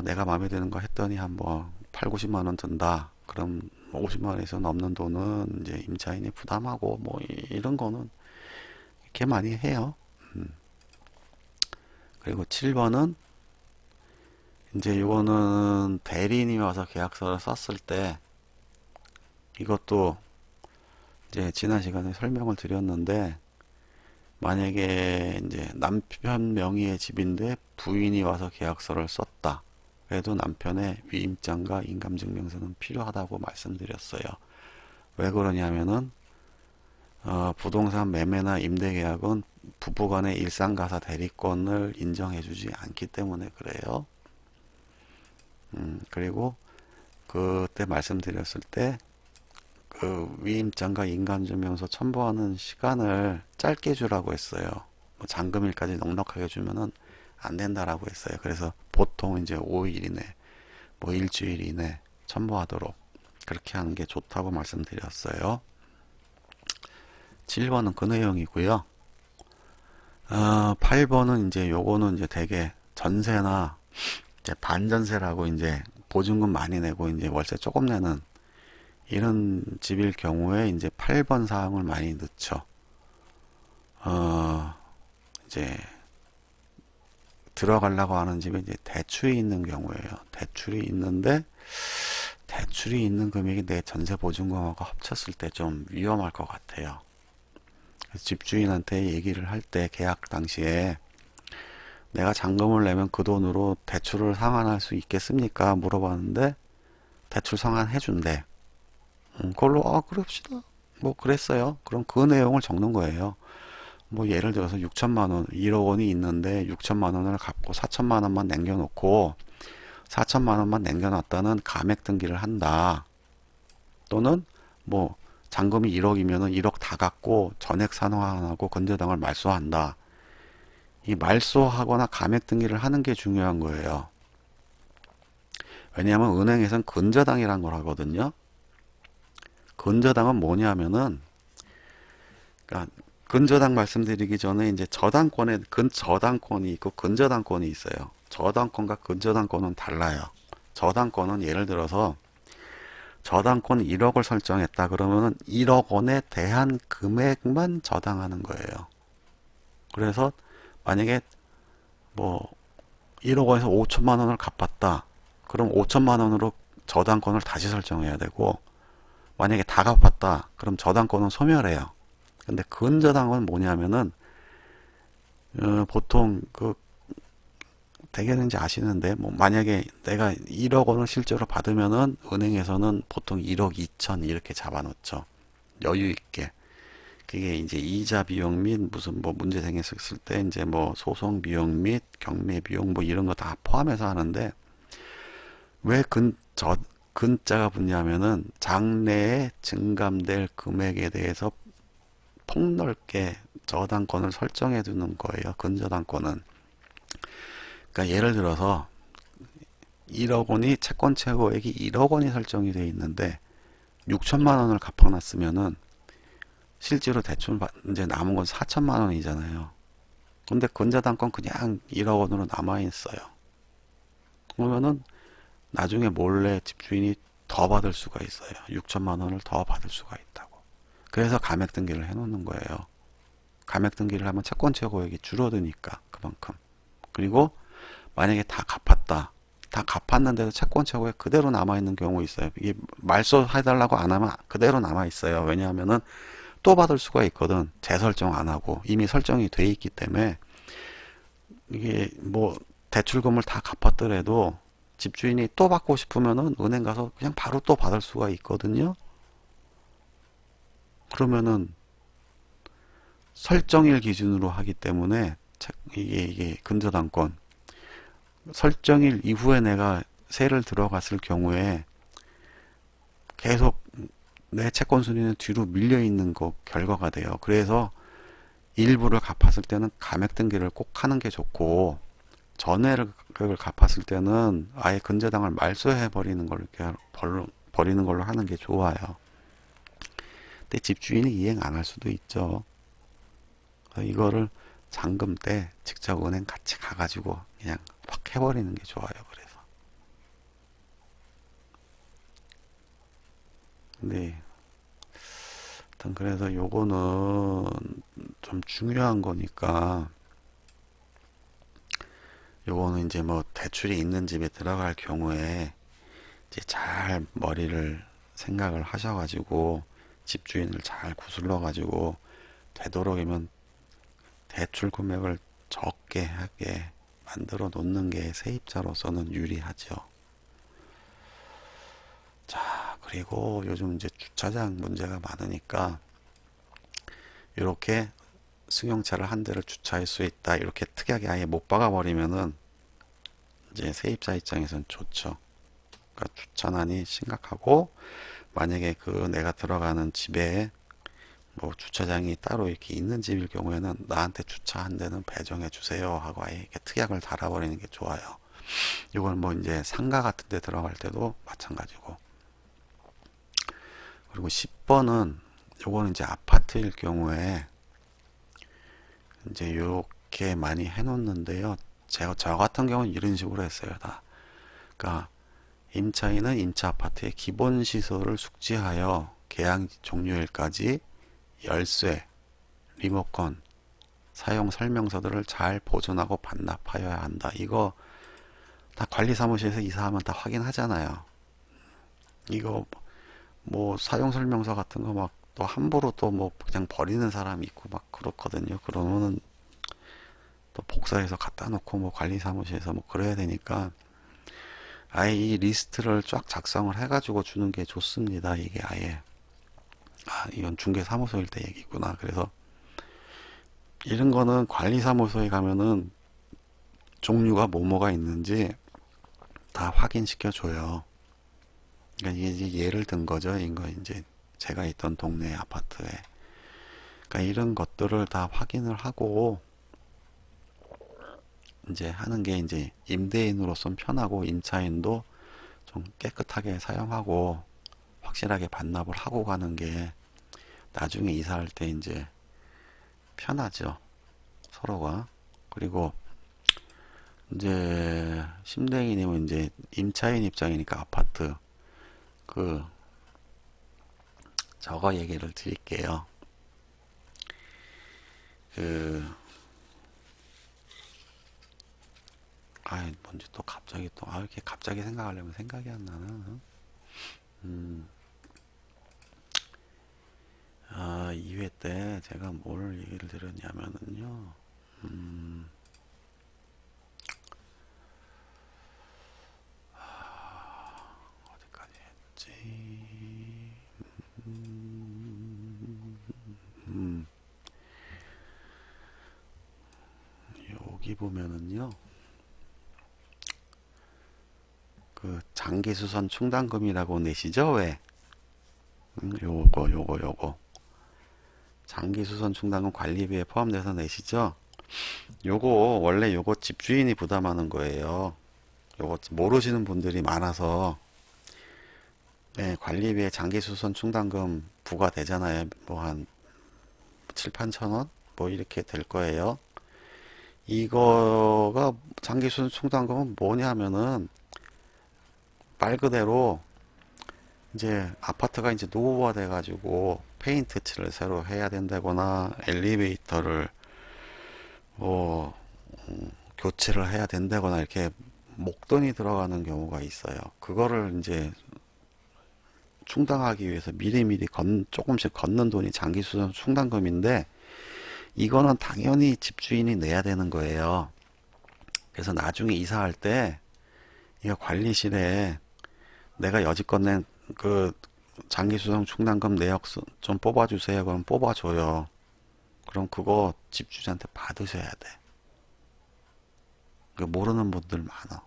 내가 마음에 드는 거 했더니 한 뭐 8, 90만 원 든다. 그럼 50만 원에서 넘는 돈은 이제 임차인이 부담하고 뭐 이런 거는 이렇게 많이 해요. 그리고 7번은 이제 이거는 대리인이 와서 계약서를 썼을 때 이것도 이제 지난 시간에 설명을 드렸는데 만약에 이제 남편 명의의 집인데 부인이 와서 계약서를 썼다. 그래도 남편의 위임장과 인감증명서는 필요하다고 말씀드렸어요. 왜 그러냐면은 부동산 매매나 임대계약은 부부간의 일상가사 대리권을 인정해주지 않기 때문에 그래요. 그리고 그때 말씀드렸을 때 그 위임장과 인감증명서 첨부하는 시간을 짧게 주라고 했어요. 뭐 잔금일까지 넉넉하게 주면은 안 된다라고 했어요. 그래서 보통 이제 5일 이내, 뭐 일주일 이내 첨부하도록 그렇게 하는 게 좋다고 말씀드렸어요. 7번은 그 내용이고요. 8번은 이제 요거는 이제 되게 전세나 이제 반전세라고 이제 보증금 많이 내고 이제 월세 조금 내는 이런 집일 경우에 이제 8번 사항을 많이 넣죠. 이제 들어가려고 하는 집에 이제 대출이 있는 경우에요. 대출이 있는데 대출이 있는 금액이 내 전세 보증금하고 합쳤을 때 좀 위험할 것 같아요. 그래서 집주인한테 얘기를 할 때 계약 당시에 내가 잔금을 내면 그 돈으로 대출을 상환할 수 있겠습니까? 물어봤는데 대출 상환해 준대. 그걸로 그럽시다. 뭐 그랬어요. 그럼 그 내용을 적는 거예요. 뭐 예를 들어서 6천만 원, 1억 원이 있는데 6천만 원을 갚고 4천만 원만 남겨놓고 4천만 원만 남겨놨다는 감액 등기를 한다. 또는 뭐 잔금이 1억이면은 1억 다 갚고 전액 산화하고 건저당을 말소한다. 이 말소하거나 감액 등기를 하는 게 중요한 거예요. 왜냐하면 은행에서는 근저당이란 걸 하거든요. 근저당은 뭐냐면은 그러니까 근저당 말씀드리기 전에 이제 저당권에 근저당권이 있고 근저당권이 있어요. 저당권과 근저당권은 달라요. 저당권은 예를 들어서 저당권 1억을 설정했다 그러면은 1억 원에 대한 금액만 저당하는 거예요. 그래서 만약에 뭐 1억 원에서 5천만 원을 갚았다. 그럼 5천만 원으로 저당권을 다시 설정해야 되고 만약에 다 갚았다. 그럼 저당권은 소멸해요. 근데 근저당은 뭐냐면은 보통 그 대개는 이제 아시는데 뭐 만약에 내가 1억 원을 실제로 받으면은 은행에서는 보통 1억 2천 이렇게 잡아놓죠. 여유 있게. 그게 이제 이자 비용 및 무슨 뭐 문제 생겼을 때 이제 뭐 소송 비용 및 경매 비용 뭐 이런 거 다 포함해서 하는데 왜 근자가 붙냐면은 장래에 증감될 금액에 대해서 폭넓게 저당권을 설정해 두는 거예요. 근저당권은. 그러니까 예를 들어서 1억 원이 채권 최고액이 1억 원이 설정이 되어 있는데 6천만 원을 갚아놨으면은 실제로 대출 이제 남은 건 4천만 원이잖아요. 근데 근저당권 그냥 1억 원으로 남아 있어요. 그러면은 나중에 몰래 집주인이 더 받을 수가 있어요. 6천만 원을 더 받을 수가 있다고. 그래서 감액 등기를 해놓는 거예요. 감액 등기를 하면 채권 최고액이 줄어드니까 그만큼. 그리고 만약에 다 갚았다. 다 갚았는데도 채권 최고액 그대로 남아있는 경우 있어요. 이게 말소해달라고 안 하면 그대로 남아있어요. 왜냐하면은 또 받을 수가 있거든. 재설정 안 하고 이미 설정이 돼 있기 때문에 이게 뭐 대출금을 다 갚았더라도 집주인이 또 받고 싶으면은 은행 가서 그냥 바로 또 받을 수가 있거든요. 그러면은 설정일 기준으로 하기 때문에 이게 근저당권 설정일 이후에 내가 세를 들어갔을 경우에 계속 내 채권 순위는 뒤로 밀려 있는 거 결과가 돼요. 그래서 일부를 갚았을 때는 감액 등기를 꼭 하는 게 좋고 전액을 갚았을 때는 아예 근저당을 말소해 버리는 걸로 버리는 걸로 하는 게 좋아요. 근데 집주인이 이행 안 할 수도 있죠. 이거를 잔금 때 직접 은행 같이 가가지고 그냥 확 해버리는 게 좋아요. 그래서 근데 일단 그래서 요거는 좀 중요한 거니까 요거는 이제 뭐 대출이 있는 집에 들어갈 경우에 이제 잘 머리를 생각을 하셔가지고 집주인을 잘 구슬러 가지고 되도록이면 대출 금액을 적게 하게 만들어 놓는 게 세입자로서는 유리하죠. 자, 그리고 요즘 이제 주차장 문제가 많으니까 이렇게 승용차를 한 대를 주차할 수 있다. 이렇게 특이하게 아예 못 박아 버리면은 이제 세입자 입장에선 좋죠. 그러니까 주차난이 심각하고 만약에 그 내가 들어가는 집에 뭐 주차장이 따로 이렇게 있는 집일 경우에는 나한테 주차 한 대는 배정해 주세요 하고 아예 이렇게 특약을 달아버리는 게 좋아요. 이걸 뭐 이제 상가 같은 데 들어갈 때도 마찬가지고. 그리고 10번은 요거는 이제 아파트일 경우에 이제 이렇게 많이 해놓는데요. 저 같은 경우는 이런 식으로 했어요. 다. 그러니까 임차인은 임차 아파트의 기본 시설을 숙지하여 계약 종료일까지 열쇠, 리모컨, 사용 설명서들을 잘 보존하고 반납하여야 한다. 이거 다 관리사무실에서 이사하면 다 확인하잖아요. 이거 뭐 사용 설명서 같은 거 막 또 함부로 또 뭐 그냥 버리는 사람이 있고 막 그렇거든요. 그러면은 또 복사해서 갖다 놓고 뭐 관리사무실에서 뭐 그래야 되니까 아예 이 리스트를 쫙 작성을 해가지고 주는 게 좋습니다. 이게 아예 이건 중개사무소일 때 얘기구나. 그래서 이런 거는 관리사무소에 가면은 종류가 뭐뭐가 있는지 다 확인시켜 줘요. 그러니까 이게 이제 예를 든 거죠. 이거 이제 제가 있던 동네 아파트에. 그러니까 이런 것들을 다 확인을 하고 이제 하는 게 이제 임대인으로선 편하고 임차인도 좀 깨끗하게 사용하고 확실하게 반납을 하고 가는 게 나중에 이사할 때 이제 편하죠. 서로가. 그리고 이제 심댕이님은 이제 임차인 입장이니까 아파트 그 저거 얘기를 드릴게요. 그 뭔지 또 갑자기 또 이렇게 갑자기 생각하려면 생각이 안 나나. 음, 2회 때 제가 뭘 얘기를 드렸냐면은요. 음, 어디까지 했지? 음, 여기 보면은요. 그 장기수선 충당금이라고 내시죠? 왜? 요거. 장기수선 충당금 관리비에 포함돼서 내시죠? 요거 원래 요거 집주인이 부담하는 거예요. 요거 모르시는 분들이 많아서 네, 관리비에 장기수선 충당금 부과되잖아요. 뭐 한 7, 8천 원? 뭐 이렇게 될 거예요. 이거가 장기순 충당금은 뭐냐면은 말 그대로 이제 아파트가 이제 노후화 돼 가지고 페인트 칠을 새로 해야 된다거나 엘리베이터를 뭐 교체를 해야 된다거나 이렇게 목돈이 들어가는 경우가 있어요. 그거를 이제 충당하기 위해서 미리미리 조금씩 걷는 돈이 장기수선 충당금인데, 이거는 당연히 집주인이 내야 되는 거예요. 그래서 나중에 이사할 때 이거 관리실에 내가 여지껏 낸 그 장기수선 충당금 내역 좀 뽑아주세요. 그럼 뽑아줘요. 그럼 그거 집주인한테 받으셔야 돼. 모르는 분들 많아.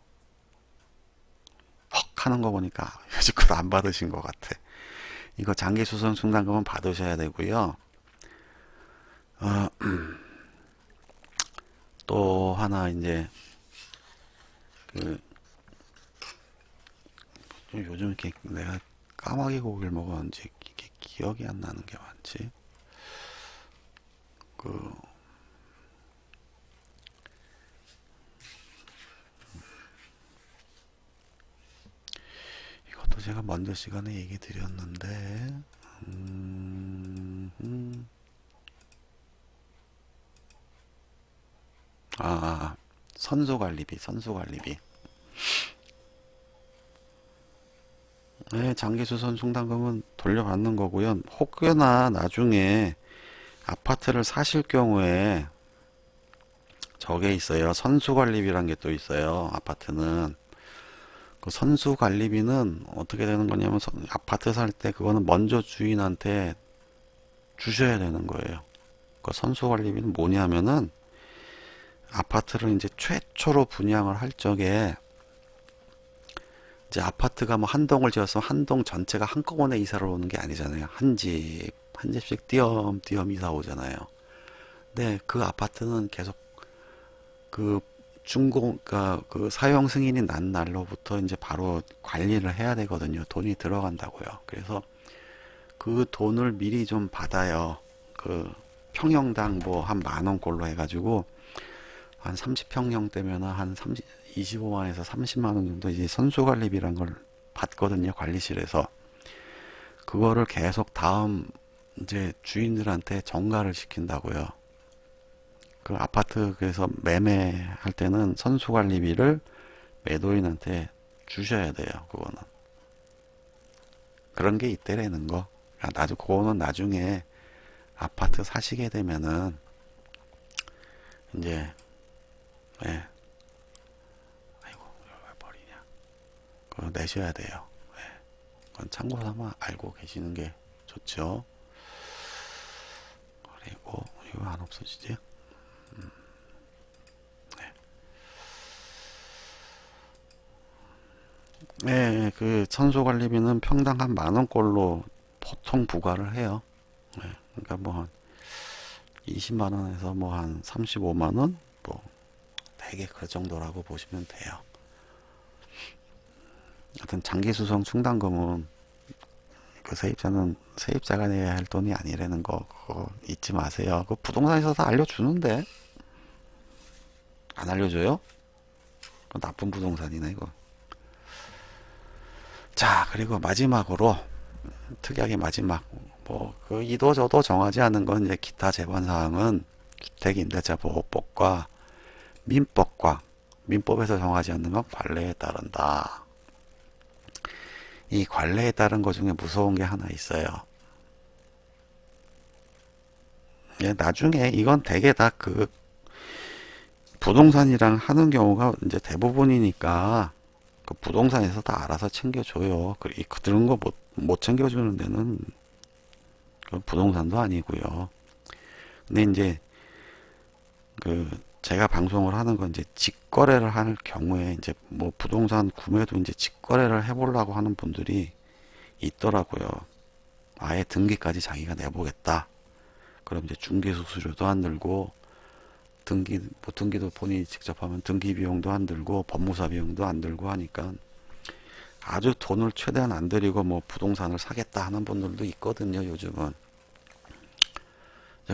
헉 하는 거 보니까 여지껏 안 받으신 것 같아. 이거 장기수선 충당금은 받으셔야 되고요. 어, 또 하나 이제 그 요즘 이렇게 내가 까마귀 고기를 먹었는지 이게 기억이 안 나는 게 많지. 그 이것도 제가 먼저 시간에 얘기 드렸는데, 선수관리비. 네, 장기수선 충당금은 돌려받는 거고요. 혹여나 나중에 아파트를 사실 경우에 저게 있어요. 선수관리비란 게 또 있어요. 아파트는. 그 선수관리비는 어떻게 되는 거냐면, 아파트 살 때 그거는 먼저 주인한테 주셔야 되는 거예요. 그 선수관리비는 뭐냐면은 아파트를 이제 최초로 분양을 할 적에 이제 아파트가 뭐 한 동을 지었으면 한 동 전체가 한꺼번에 이사를 오는 게 아니잖아요. 한 집씩 띄엄띄엄 이사 오잖아요. 근데 그 아파트는 계속 그 그러니까 그 사용 승인이 난 날로부터 이제 바로 관리를 해야 되거든요. 돈이 들어간다고요. 그래서 그 돈을 미리 좀 받아요. 그 평형당 뭐 한 10,000원꼴로 해가지고 한 30평형 되면 한 25만에서 30만 원 정도 이제 선수관리비란 걸 받거든요. 관리실에서. 그거를 계속 다음 이제 주인들한테 전가를 시킨다고요. 그 아파트 그래서 매매할 때는 선수관리비를 매도인한테 주셔야 돼요. 그거는. 그런 게 있대라는 거. 그거는 나중에 아파트 사시게 되면은 이제 예. 아이고 이걸 왜 버리냐. 그거 내셔야 돼요. 예. 그건 참고 삼아 알고 계시는 게 좋죠. 그리고 이거 안 없어지지? 네, 그 선수관리비는 평당 한 10,000원꼴로 보통 부과를 해요. 네, 그러니까 뭐 한 20만 원에서 뭐 한 35만 원, 뭐 되게 그 정도라고 보시면 돼요. 하여튼 장기수송 충당금은 그 세입자가 내야 할 돈이 아니라는 거 그거 잊지 마세요. 그 부동산에서 다 알려주는데 안 알려줘요? 나쁜 부동산이네 이거. 자, 그리고 마지막으로 특이하게 마지막 뭐 그 이도저도 정하지 않은 건 이제 기타 재반 사항은 주택임대차 보호법과 민법에서 정하지 않는 건 관례에 따른다. 이 관례에 따른 것 중에 무서운 게 하나 있어요. 예, 나중에 이건 대개 다 그 부동산이랑 하는 경우가 이제 대부분이니까 그 부동산에서 다 알아서 챙겨줘요. 그런 거 못 챙겨주는 데는 그 부동산도 아니고요. 근데 이제 그 제가 방송을 하는 건 이제 직거래를 할 경우에 이제 뭐 부동산 구매도 이제 직거래를 해보려고 하는 분들이 있더라고요. 아예 등기까지 자기가 내보겠다. 그럼 이제 중개 수수료도 안 들고 등기도 본인이 직접 하면 등기 비용도 안 들고 법무사 비용도 안 들고 하니까 아주 돈을 최대한 안 들이고 뭐 부동산을 사겠다 하는 분들도 있거든요. 요즘은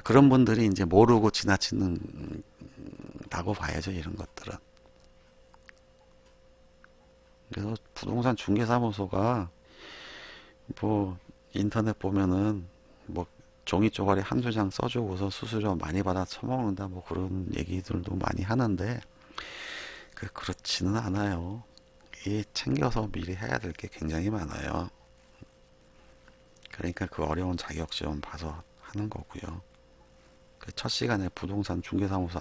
그런 분들이 이제 모르고 지나치는다고 봐야죠, 이런 것들은. 그래서 부동산 중개사무소가 뭐 인터넷 보면은 뭐 종이 쪼가리 한두 장 써주고서 수수료 많이 받아 처먹는다 뭐 그런 얘기들도 많이 하는데 그렇지는 않아요. 이 챙겨서 미리 해야 될 게 굉장히 많아요. 그러니까 그 어려운 자격시험 봐서 하는 거고요. 그 첫 시간에 부동산 중개사무소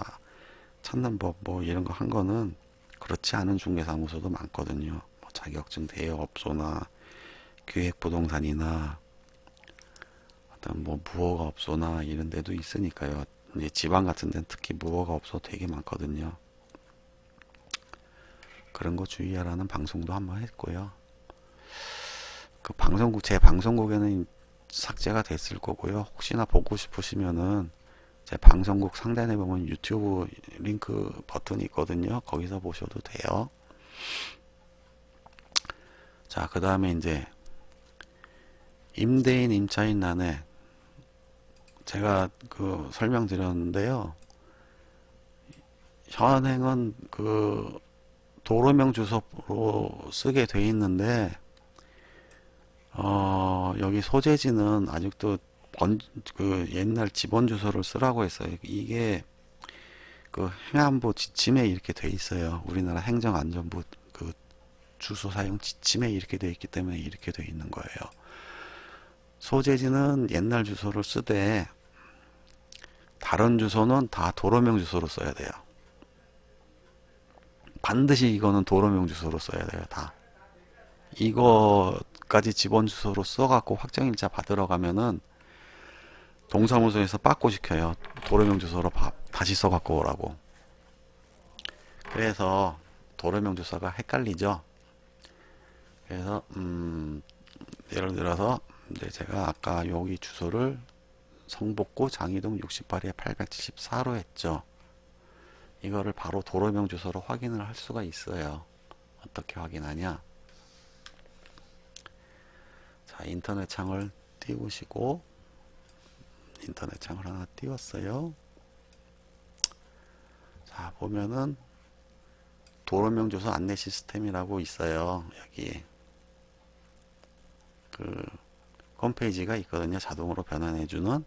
찾는 법 뭐 이런 거 한 거는 그렇지 않은 중개사무소도 많거든요. 뭐 자격증 대여업소나 기획부동산이나 어떤 뭐 무허가업소나 이런 데도 있으니까요. 이제 지방 같은 데는 특히 무허가업소 되게 많거든요. 그런 거 주의하라는 방송도 한번 했고요. 그 방송국, 제 방송국에는 삭제가 됐을 거고요. 혹시나 보고 싶으시면은 제 방송국 상단에 보면 유튜브 링크 버튼이 있거든요. 거기서 보셔도 돼요. 자, 그 다음에 이제 임대인, 임차인 난에 제가 그 설명드렸는데요. 현행은 그 도로명 주소로 쓰게 돼 있는데 여기 소재지는 아직도 그 옛날 지번 주소를 쓰라고 했어요. 이게 그 행안부 지침에 이렇게 돼 있어요. 우리나라 행정안전부 그 주소 사용 지침에 이렇게 돼 있기 때문에 이렇게 돼 있는 거예요. 소재지는 옛날 주소를 쓰되 다른 주소는 다 도로명 주소로 써야 돼요. 반드시 이거는 도로명 주소로 써야 돼요. 다. 이거까지 지번 주소로 써갖고 확정일자 받으러 가면은 동사무소에서 빠꾸 시켜요. 도로명 주소로 다시 써갖고 오라고. 그래서 도로명 주소가 헷갈리죠. 그래서 예를 들어서 이제 제가 아까 여기 주소를 성북구 장이동 68에 874로 했죠. 이거를 바로 도로명 주소로 확인을 할 수가 있어요. 어떻게 확인하냐? 자, 인터넷 창을 띄우시고 인터넷 창을 하나 띄웠어요. 자, 보면은 도로명 주소 안내 시스템이라고 있어요. 여기 그 홈페이지가 있거든요. 자동으로 변환해주는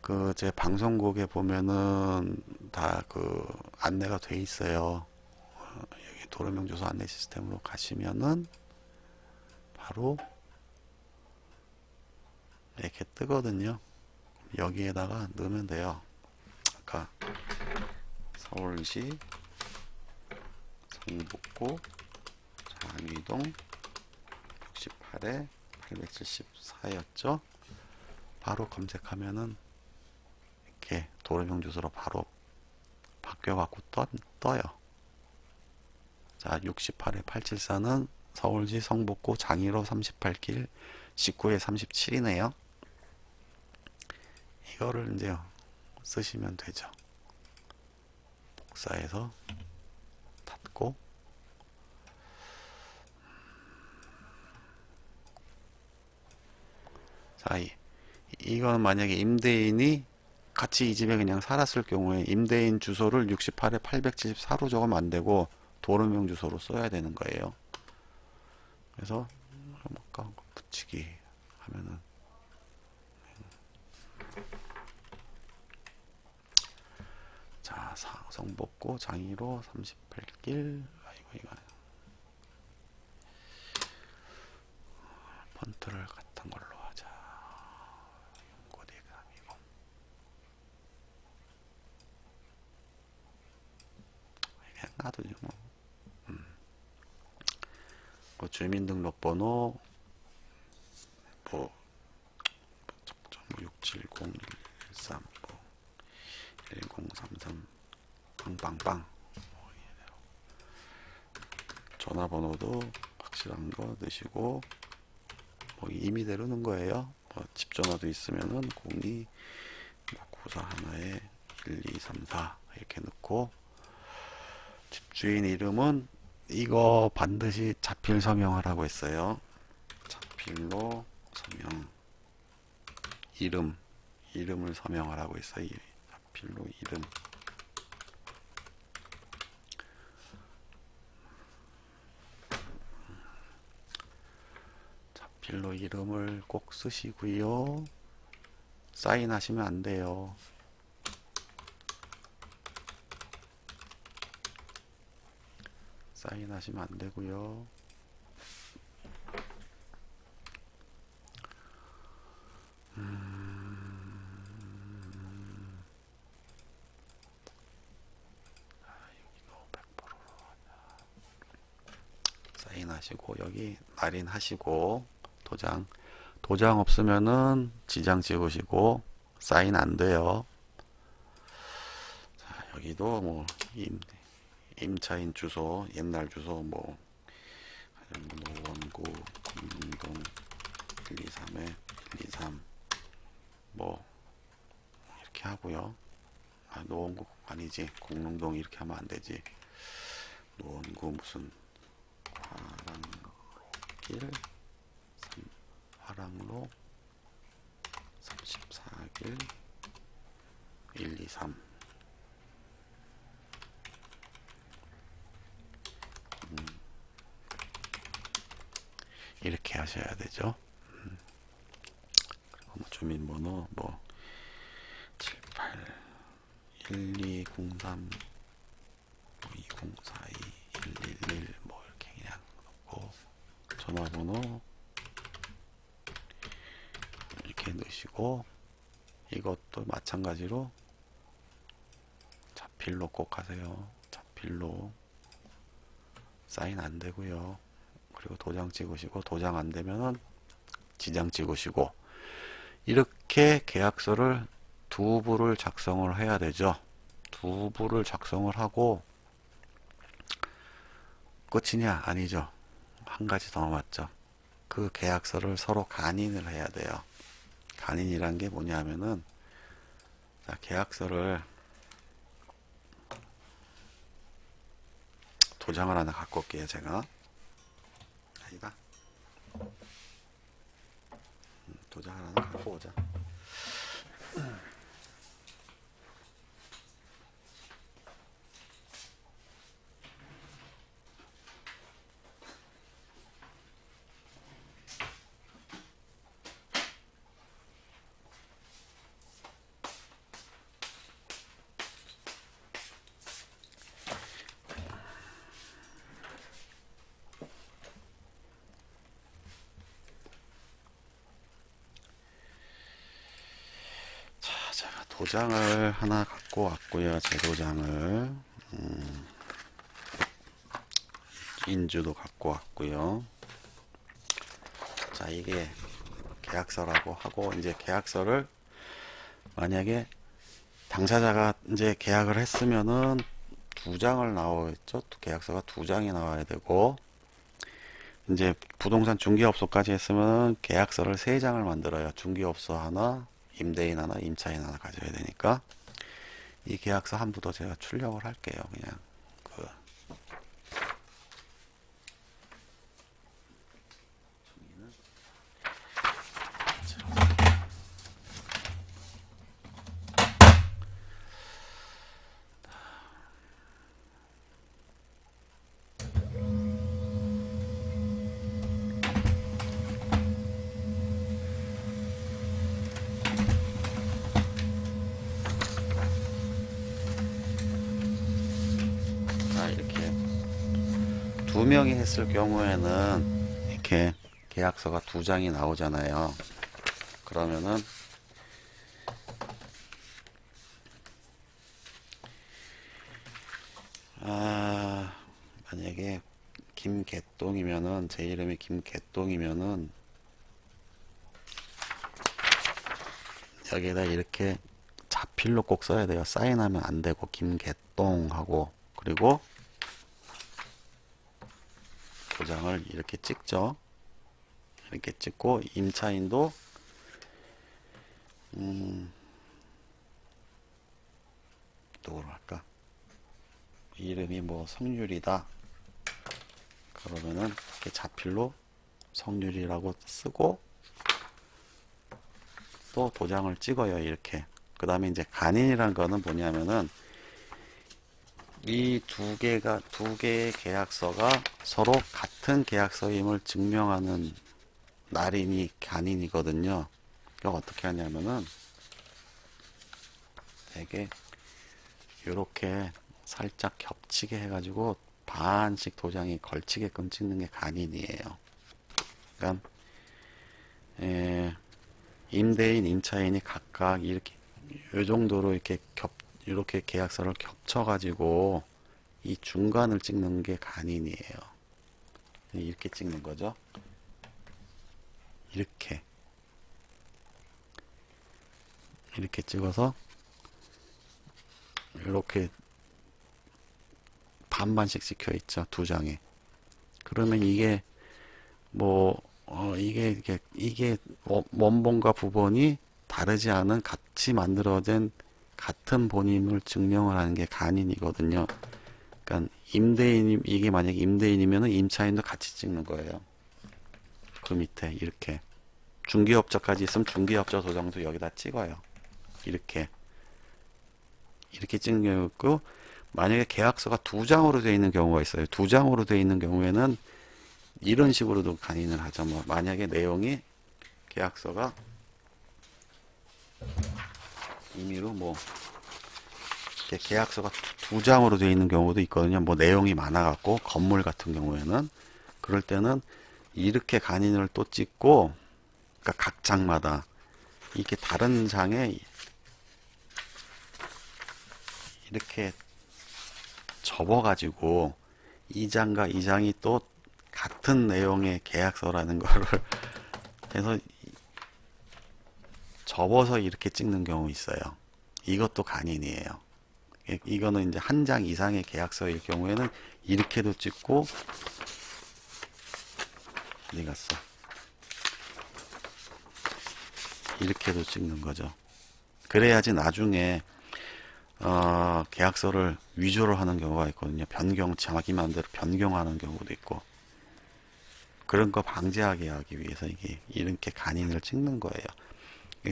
그 제 방송국에 보면은 다 그 안내가 돼 있어요. 여기 도로명 주소 안내 시스템으로 가시면은 바로 이렇게 뜨거든요. 여기에다가 넣으면 돼요. 아까 서울시 성북구 장위동 68에 874였죠. 바로 검색하면은 이렇게 도로명 주소로 바로 바뀌어갖고 떠요. 자, 68에 874는 서울시 성북구 장일호 38길 19에 37이네요. 이거를 이제 쓰시면 되죠. 복사해서 닫고 자, 이건 만약에 임대인이 같이 이 집에 그냥 살았을 경우에 임대인 주소를 68에 874로 적으면 안 되고 도로명 주소로 써야 되는 거예요. 그래서 아까 붙이기 하면은 자, 성북구 장일호 38길 이거 폰트를 같은 걸로 하자. 연고대감이고 그냥 놔두죠 뭐. 그 주민등록번호 뭐 67013 1033 빵빵빵 전화번호도 확실한 거 넣으시고 뭐 임의대로 넣은 거예요. 뭐 집전화도 있으면은 02 94 하나에 1234 이렇게 넣고 집주인 이름은 이거 반드시 자필 서명하라고 했어요. 자필로 서명 이름 이름을 서명을 하고 있어요. 이 자필로 이름. 자필로 이름을 꼭 쓰시고요. 사인하시면 안 돼요. 사인하시면 안 되고요. 사인하시고 여기 날인하시고 도장 없으면은 지장 찍으시고 사인 안 돼요. 자, 여기도 뭐 임차인 주소, 옛날 주소 뭐 노원구 공릉동 123에 123 뭐 이렇게 하고요. 아, 노원구 아니지, 공릉동 이렇게 하면 안 되지. 노원구 무슨 화랑로 34길 123 이렇게 하셔야 되죠. 그리고 뭐 주민번호 뭐 78 1203 2042 111 뭐 이렇게 그냥 넣고 전화번호 이렇게 넣으시고 이것도 마찬가지로 자필로 꼭 하세요. 자필로 사인 안 되고요. 그리고 도장 찍으시고 도장 안 되면은 지장 찍으시고 이렇게 계약서를 두 부를 작성을 해야 되죠. 두 부를 작성을 하고 끝이냐? 아니죠. 한 가지 더 남았죠. 그 계약서를 서로 간인을 해야 돼요. 간인이란 게 뭐냐면은 자, 계약서를 도장을 하나 갖고 올게요. 제가 아니다. 도장을 하나 갖고 오자. 제가 도장을 하나 갖고 왔고요. 제 도장을 인주도 갖고 왔고요. 자, 이게 계약서라고 하고 이제 계약서를 만약에 당사자가 이제 계약을 했으면은 두 장을 나오겠죠. 계약서가 두 장이 나와야 되고 이제 부동산 중개업소까지 했으면 계약서를 세 장을 만들어요. 중개업소 하나, 임대인 하나, 임차인 하나 가져야 되니까 이 계약서 한 부도 제가 출력을 할게요. 그냥 그 자, 이렇게 두 명이 했을 경우에는 이렇게 계약서가 두 장이 나오잖아요. 그러면은 만약에 김개똥이면은 제 이름이 김개똥이면은 여기에다 이렇게 자필로 꼭 써야 돼요. 사인하면 안 되고 김개똥 하고 그리고 도장을 이렇게 찍죠. 이렇게 찍고 임차인도 누구로 할까? 이름이 뭐 성률이다. 그러면은 이렇게 자필로 성률이라고 쓰고 또 도장을 찍어요. 이렇게. 그 다음에 이제 간인이란 거는 뭐냐면은 이 두 개의 계약서가 서로 같은 계약서임을 증명하는 날인이 간인이거든요. 이거 어떻게 하냐면은 되게 이렇게 살짝 겹치게 해가지고 반씩 도장이 걸치게끔 찍는 게 간인이에요. 그러니까 임대인, 임차인이 각각 이렇게 이 정도로 이렇게 계약서를 겹쳐가지고 이 중간을 찍는 게 간인이에요. 이렇게 찍는 거죠. 이렇게 찍어서 이렇게 반반씩 찍혀 있죠. 두 장에. 그러면 이게 뭐 이게 원본과 부본이 다르지 않은 같이 만들어진 같은 본임을 증명을 하는 게 간인이거든요. 그러니까 이게 만약에 임대인이면은 임차인도 같이 찍는 거예요. 그 밑에 이렇게 중개업자까지 있으면 중개업자 도장도 여기다 찍어요. 이렇게 찍는 경우 있고, 만약에 계약서가 두 장으로 되어 있는 경우가 있어요. 두 장으로 되어 있는 경우에는 이런 식으로도 간인을 하죠. 뭐 만약에 내용이 계약서가 임의로 뭐 계약서가 두 장으로 되어 있는 경우도 있거든요. 뭐 내용이 많아갖고 건물 같은 경우에는 그럴 때는 이렇게 간인을 또 찍고, 그러니까 각 장마다 이렇게 다른 장에 이렇게 접어가지고 이 장과 이 장이 또 같은 내용의 계약서라는 거를 해서 접어서 이렇게 찍는 경우 있어요. 이것도 간인이에요. 이거는 이제 한 장 이상의 계약서일 경우에는 이렇게도 찍고, 어디 갔어? 이렇게도 찍는 거죠. 그래야지 나중에 계약서를 위조를 하는 경우가 있거든요. 자기 마음대로 변경하는 경우도 있고, 그런 거 방지하게 하기 위해서 이렇게 간인을 찍는 거예요.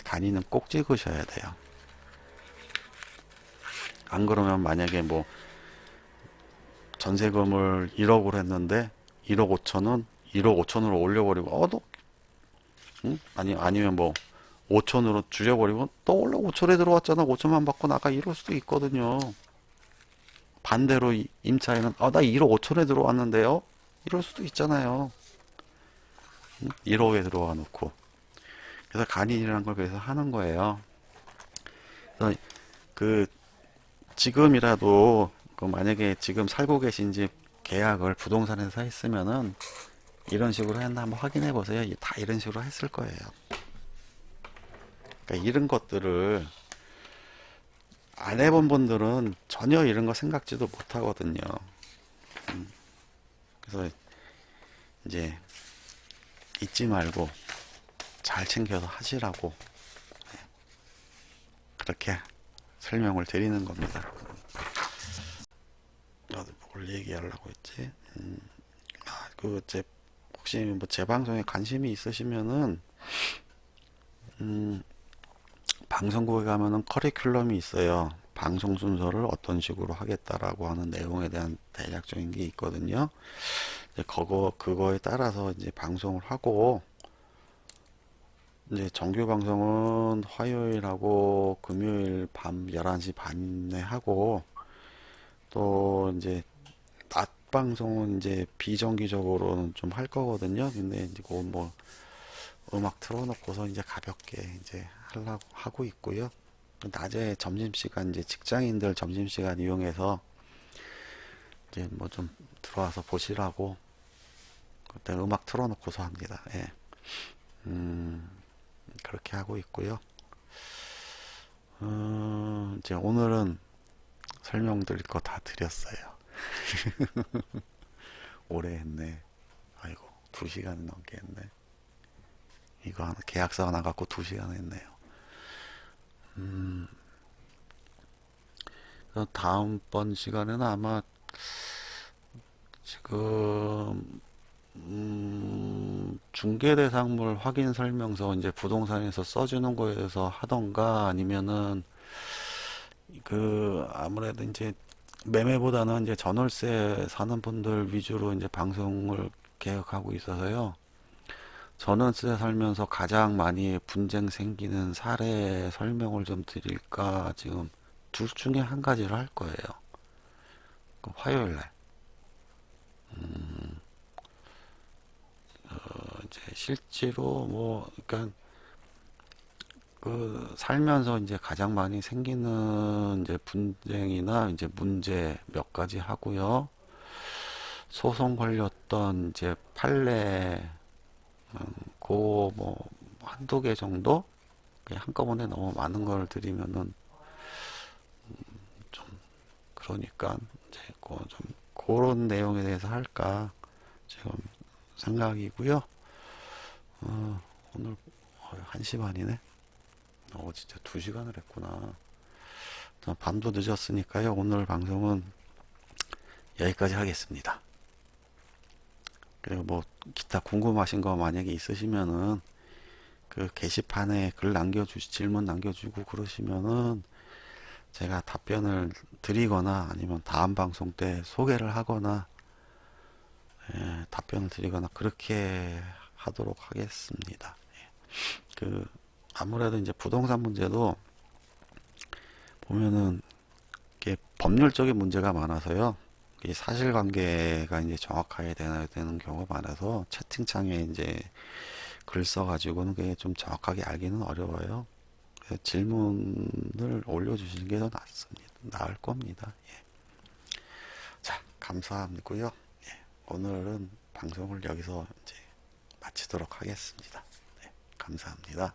간인은 꼭 찍으셔야 돼요. 안 그러면 만약에 뭐 전세금을 1억으로 했는데 1억 5천은 1억 5천으로 올려버리고 너 응? 아니면 뭐 5천으로 줄여버리고 또 원래 5천에 들어왔잖아, 5천만 받고 나가, 이럴 수도 있거든요. 반대로 임차인은 나 1억 5천에 들어왔는데요, 이럴 수도 있잖아요. 1억에 들어와 놓고. 그래서 간인이라는 걸 그래서 하는 거예요. 그래서 지금이라도 만약에 지금 살고 계신 집 계약을 부동산에서 했으면은 이런 식으로 했나 한번 확인해 보세요. 다 이런 식으로 했을 거예요. 그러니까 이런 것들을 안 해본 분들은 전혀 이런 거 생각지도 못 하거든요. 그래서 이제 잊지 말고 잘 챙겨서 하시라고 그렇게 설명을 드리는 겁니다. 나도 뭘 얘기하려고 했지? 혹시 뭐 제 방송에 관심이 있으시면은 방송국에 가면은 커리큘럼이 있어요. 방송 순서를 어떤 식으로 하겠다라고 하는 내용에 대한 대략적인 게 있거든요. 이제 그거에 따라서 이제 방송을 하고, 이제 정규 방송은 화요일하고 금요일 밤 11시 반에 하고, 또 이제 낮 방송은 이제 비정기적으로는 좀 할 거거든요. 근데 이제 뭐 음악 틀어놓고서 이제 가볍게 이제 하려고 하고 있고요. 낮에 점심시간, 이제 직장인들 점심시간 이용해서 이제 뭐 좀 들어와서 보시라고 그때 음악 틀어놓고서 합니다. 예. 그렇게 하고 있고요. 이제 오늘은 설명드릴 거 다 드렸어요. 오래 했네. 아이고, 2시간 넘게 했네. 이거 하나, 계약서 하나 갖고 2시간 했네요. 다음번 시간에는 아마 지금 중개대상물 확인 설명서 이제 부동산에서 써주는 거에 대해서 하던가 아니면은 아무래도 이제 매매보다는 이제 전월세 사는 분들 위주로 이제 방송을 계획하고 있어서요. 전월세 살면서 가장 많이 분쟁 생기는 사례 설명을 좀 드릴까 지금 둘 중에 한 가지를 할 거예요. 화요일 날. 이제 실제로 뭐, 그러니까 살면서 이제 가장 많이 생기는 이제 분쟁이나 이제 문제 몇 가지 하고요. 소송 걸렸던 이제 판례, 뭐, 한두 개 정도? 그냥 한꺼번에 너무 많은 걸 드리면은 좀, 그러니까 이제 좀, 그런 내용에 대해서 할까 지금 생각이고요. 오늘 1시 반이네? 진짜 2시간을 했구나. 밤도 늦었으니까요. 오늘 방송은 여기까지 하겠습니다. 그리고 뭐 기타 궁금하신 거 만약에 있으시면은 게시판에 글 남겨주시 질문 남겨주고 그러시면은 제가 답변을 드리거나 아니면 다음 방송 때 소개를 하거나 답변을 드리거나 그렇게 하도록 하겠습니다. 아무래도 이제 부동산 문제도 보면은 이게 법률적인 문제가 많아서요. 이 사실관계가 이제 정확하게 되는 경우가 많아서 채팅창에 이제 글 써가지고는 그게 좀 정확하게 알기는 어려워요. 그래서 질문을 올려주시는 게 더 나을 겁니다. 예. 자, 감사하고요. 예, 오늘은 방송을 여기서 이제 마치도록 하겠습니다. 네, 감사합니다.